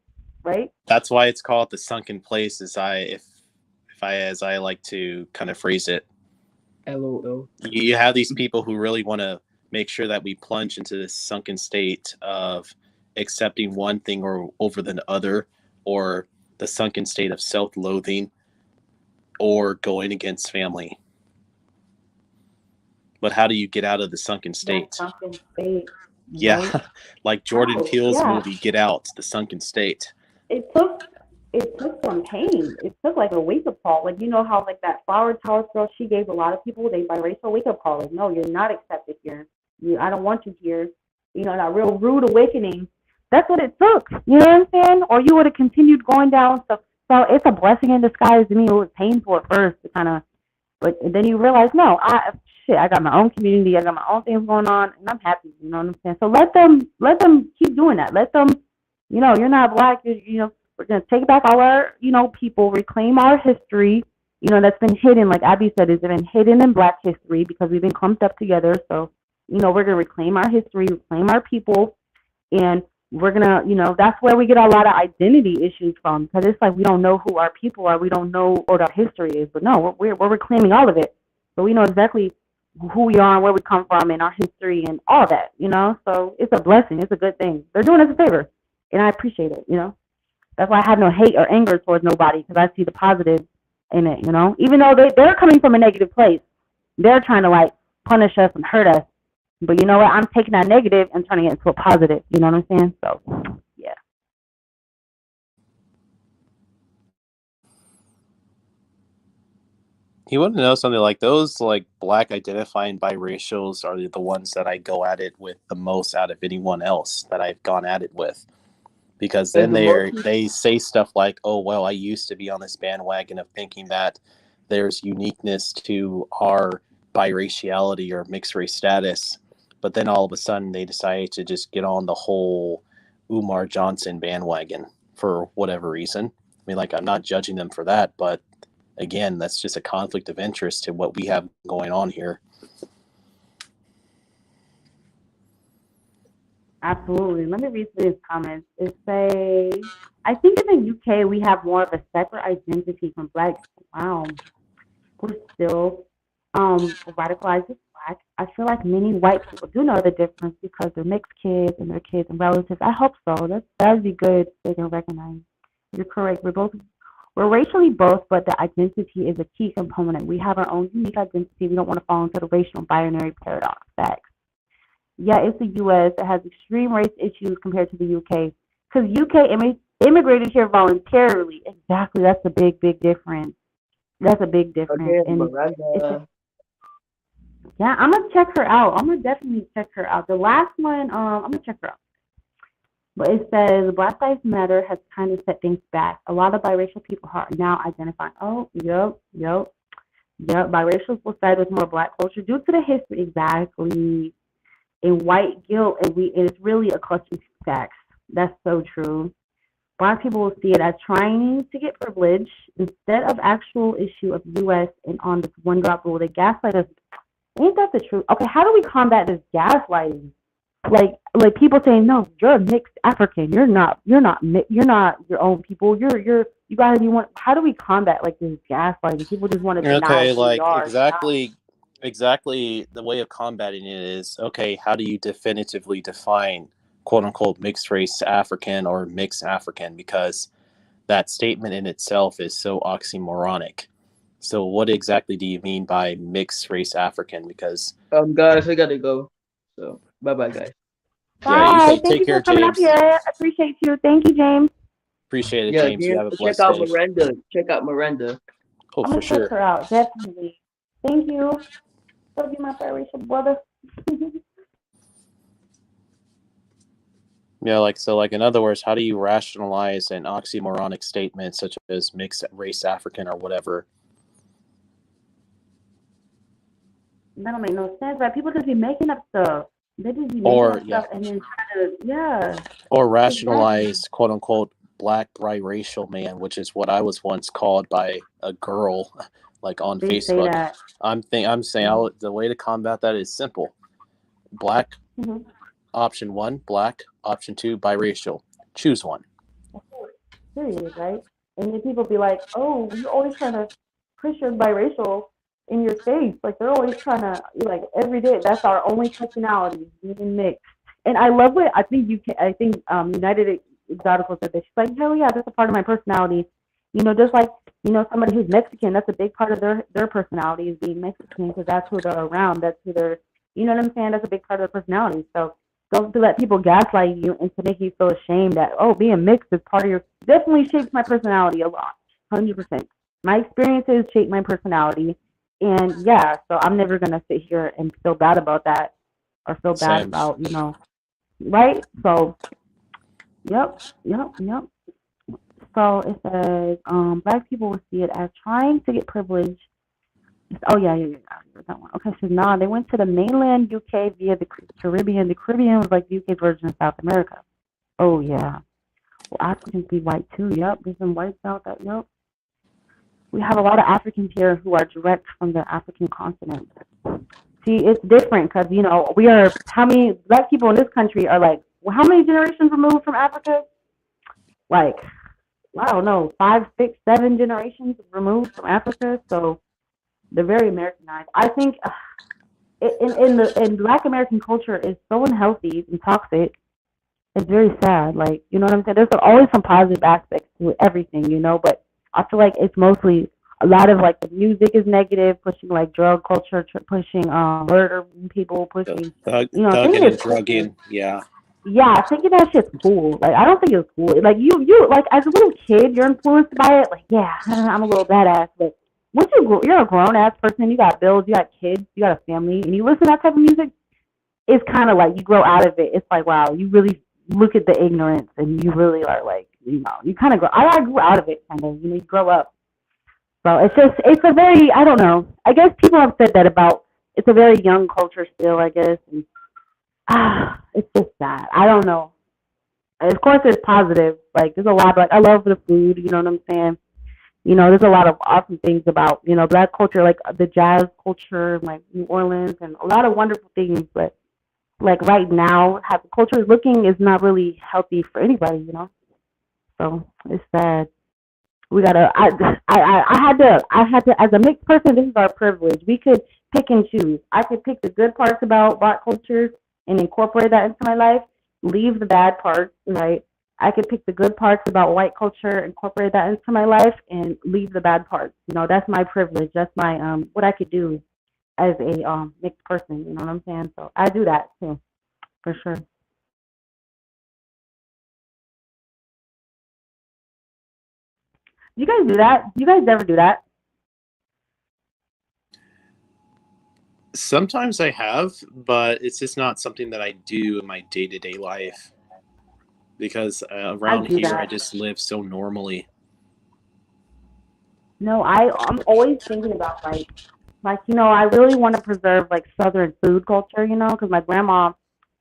right? that's why it's called the sunken place. As I like to kind of phrase it, LOL. you have these people who really want to make sure that we plunge into this sunken state of accepting one thing or over the other, or the sunken state of self-loathing, or going against family. But how do you get out of the sunken state? Sunken state. Yeah, Right? like Jordan Oh, Peele's yeah. movie Get Out, the sunken state. It took some pain. It took like a wake up call. Like how like that flower towers girl, she gave a lot of people they biracial wake up call. Like, no, you're not accepted here. I don't want you here. That real rude awakening. That's what it took. You know what I'm saying? Or you would have continued going down stuff. So it's a blessing in disguise to me. It was painful at first to kind of, but then you realize, no, I got my own community. I got my own things going on, and I'm happy. You know what I'm saying? So let them keep doing that. Let them, you're not black. We're gonna take back all our, people, reclaim our history. That's been hidden, like Abby said, it's been hidden in Black history because we've been clumped up together. So, we're gonna reclaim our history, reclaim our people, and we're gonna, that's where we get a lot of identity issues from, because it's like we don't know who our people are, we don't know what our history is. But no, we're reclaiming all of it, so we know exactly who we are and where we come from and our history and all that. So it's a blessing, it's a good thing. They're doing us a favor, and I appreciate it. That's why I have no hate or anger towards nobody, because I see the positive in it. Even though they're coming from a negative place, they're trying to like punish us and hurt us. But you know what? I'm taking that negative and turning it into a positive. You know what I'm saying? So, yeah. You want to know something like those, like Black identifying biracials are the ones that I go at it with the most out of anyone else that I've gone at it with. Because then they say stuff like, oh, well, I used to be on this bandwagon of thinking that there's uniqueness to our biraciality or mixed race status. But then all of a sudden they decide to just get on the whole Umar Johnson bandwagon for whatever reason. I mean, like, I'm not judging them for that, but again, that's just a conflict of interest to what we have going on here. Absolutely. Let me read through these comments. It say, I think in the UK we have more of a separate identity from Black. Wow. We're still radicalized as Black. I feel like many white people do know the difference because they're mixed kids and their kids and relatives. I hope so. That'd be good. They can recognize. You're correct. We're racially both, but the identity is a key component. We have our own unique identity. We don't want to fall into the racial binary paradox. Facts. Yeah, it's the U.S. that has extreme race issues compared to the U.K. Because U.K. immigrated here voluntarily. Exactly. That's a big, big difference. That's a big difference. Okay, And Miranda. yeah, I'm gonna check her out. I'm gonna definitely check her out. The last one, I'm gonna check her out. But it says Black Lives Matter has kind of set things back. A lot of biracial people are now identifying. Oh, yep. Biracials will side with more Black culture due to the history. Exactly. And white guilt, and it's really a cluster of facts. That's so true. Black people will see it as trying to get privilege instead of actual issue of U.S. and on this one drop rule. They gaslight us. Ain't that the truth? Okay, how do we combat this gaslighting? Like people saying, no, you're a mixed African. You're not your own people. You gotta be one. How do we combat like this gaslighting? People just want to deny Okay, who like we are. exactly the way of combating it is, okay, how do you definitively define quote unquote mixed race African or mixed African? Because that statement in itself is so oxymoronic. So what exactly do you mean by mixed race African? Because Guys, I gotta go. So bye bye, guys. yeah, you Bye. Thank take you care, for coming up James. here. I appreciate you. Thank you, James. Appreciate it, Yeah, James. You have a check blessed out day. Miranda. Check out Miranda. Oh, I'm for gonna check sure. her out, definitely. Thank you. Love you, my biracial brother. Yeah, like in other words, how do you rationalize an oxymoronic statement such as mixed race African or whatever? That don't make no sense, right? People just be making up stuff. They just be making Or up stuff and then trying to, yeah. or Exactly. rationalize quote unquote Black biracial man, which is what I was once called by a girl, like on They say Facebook. that. I'm saying the way to combat that is simple: Black Mm-hmm. option 1, Black option 2, biracial. Choose one. Period, right? And then people be like, oh, you're always trying to push your biracial in your face. Like they're always trying to, like every day. That's our only personality, being mixed. And I love what I think United Exotical said that. She's like, hell yeah, that's a part of my personality. Just like somebody who's Mexican, that's a big part of their personality is being Mexican because that's who they're around. That's who they're, you know what I'm saying? That's a big part of their personality. So don't let people gaslight you and to make you feel ashamed that, oh, being mixed is part of your, definitely shapes my personality a lot, 100%. My experiences shape my personality. And yeah, so I'm never going to sit here and feel bad about that or feel bad Same. about, right? So Yep. So it says, black people will see it as trying to get privilege. Oh yeah. That one. Okay, so nah, they went to the mainland UK via the Caribbean. The Caribbean was like the UK's version of South America. Oh yeah. Well, Africans be white too. Yep, there's some whites out there. Yep. We have a lot of Africans here who are direct from the African continent. See, it's different because we are. How many black people in this country are like? Well, how many generations removed from Africa? Like, I don't know, 5, 6, 7 generations removed from Africa. So they're very Americanized. I think in Black American culture is so unhealthy and toxic. It's very sad. Like, you know what I'm saying? There's always some positive aspects to everything, but I feel like it's mostly a lot of like the music is negative, pushing like drug culture, pushing murder people, pushing thinking Thugging and it's cool. drugging. Yeah. Yeah, thinking that shit's cool. Like I don't think it's cool. Like you like as a little kid, you're influenced by it. Like yeah, I'm a little badass. But once you're a grown ass person, you got bills, you got kids, you got a family, and you listen to that type of music, it's kind of like you grow out of it. It's like wow, you really look at the ignorance, and you really are like you kind of grow. I grew out of it, kind of. You grow up. So it's a very I don't know. I guess people have said that about it's a very young culture still. I guess. And, it's just sad. I don't know. Of course, there's positive. Like there's a lot. Like I love the food. You know what I'm saying? There's a lot of awesome things about Black culture, like the jazz culture, like New Orleans, and a lot of wonderful things. But like right now, how the culture is looking is not really healthy for anybody. So it's sad. We gotta. I had to. As a mixed person, this is our privilege. We could pick and choose. I could pick the good parts about Black culture and incorporate that into my life. Leave the bad parts, right? I could pick the good parts about white culture, incorporate that into my life, and leave the bad parts. That's my privilege. That's my what I could do as a mixed person. You know what I'm saying? So I do that too, for sure. You guys do that? You guys ever do that? Sometimes I have, but it's just not something that I do in my day-to-day life because I around do here I that. just live so normally. No, I'm always thinking about I really want to preserve like Southern food culture, because my grandma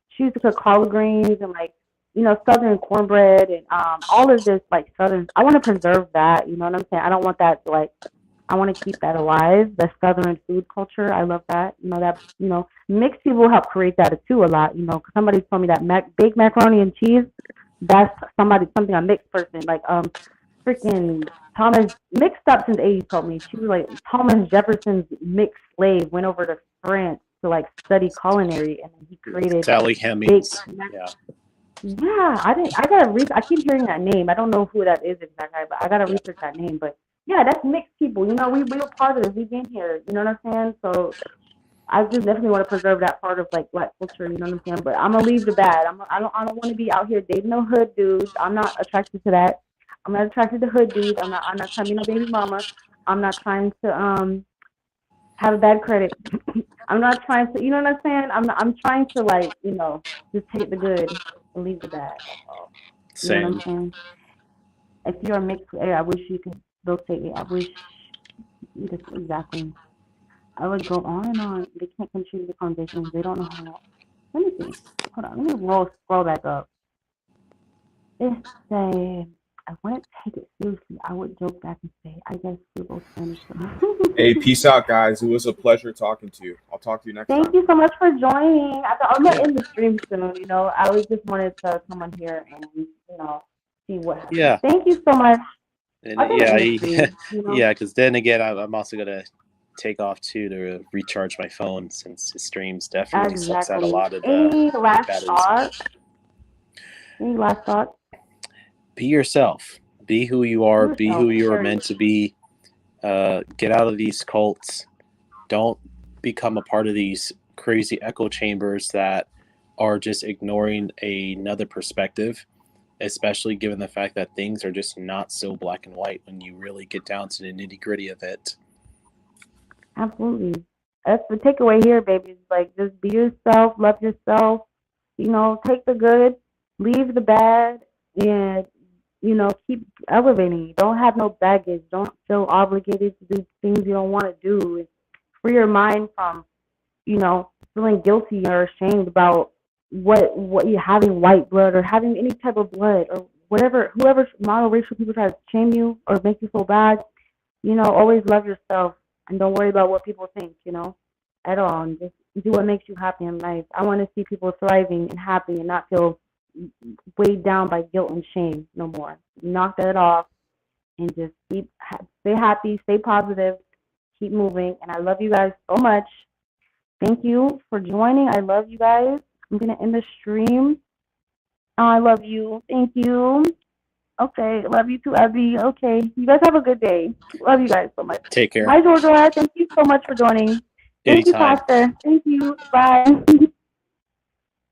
she used to cook collard greens and like Southern cornbread and all of this like Southern. I want to preserve that. You know what I'm saying? I don't want that to like. I want to keep that alive. The Southern food culture. I love that. Mixed people help create that too a lot. 'Cause somebody told me that baked macaroni and cheese. That's something a mixed person like freaking Thomas mixed up since 80 told me. She was like Thomas Jefferson's mixed slave went over to France to like study culinary and then he created Sally baked Hemings. Yeah. yeah, I didn't. I gotta I keep hearing that name. I don't know who that is exactly, but I gotta research that name. But yeah, that's mixed people. We're positive. We've been here. You know what I'm saying? So I just definitely want to preserve that part of like Black culture. You know what I'm saying? But I'm gonna leave the bad. I don't want to be out here dating no hood dudes. I'm not attracted to that. I'm not attracted to hood dudes. I'm not trying to be no baby mama. I'm not trying to have a bad credit. I'm not trying to. You know what I'm saying? I'm trying to like just take the good and leave the bad. That's all. You know what I'm Same. saying? If you're a mixed I wish you could rotate it. I wish you just exactly. I would go on and on. They can't contribute the conversation. They don't know how. Let me see. Hold on. Let me scroll back up. It say I wouldn't take it seriously. I would joke back and say, I guess we're both Spanish. Hey, peace out, guys. It was a pleasure talking to you. I'll talk to you next Thank time. you so much for joining. I'm gonna Yeah. end the stream soon. I was just wanted to come on here and see what happens. Yeah. Thank you so much. And I'm gonna end the stream. yeah, because then again, I'm also gonna take off too to recharge my phone since the streams definitely sucks out a Exactly. lot of Any last batteries. thoughts? Any last thoughts? Be yourself. Be who you are. Be who you are meant to be. Get out of these cults. Don't become a part of these crazy echo chambers that are just ignoring another perspective, especially given the fact that things are just not so black and white when you really get down to the nitty-gritty of it. Absolutely. That's the takeaway here, baby. It's like just be yourself, love yourself, take the good, leave the bad, and keep elevating. Don't have no baggage. Don't feel obligated to do things you don't want to do. Free your mind from feeling guilty or ashamed about what you having white blood or having any type of blood or whatever. Whoever monoracial people try to shame you or make you feel bad, always love yourself and don't worry about what people think, at all. And just do what makes you happy in life. I want to see people thriving and happy and not feel weighed down by guilt and shame no more. Knock that off and just stay happy, stay positive, keep moving. And I love you guys so much. Thank you for joining. I love you guys. I'm going to end the stream. I love you. Thank you. Okay. Love you too, Abby. Okay. You guys have a good day. Love you guys so much. Take care. Bye, Georgia. Thank you so much for joining. Thank you, Anytime. Pastor. Thank you. Bye.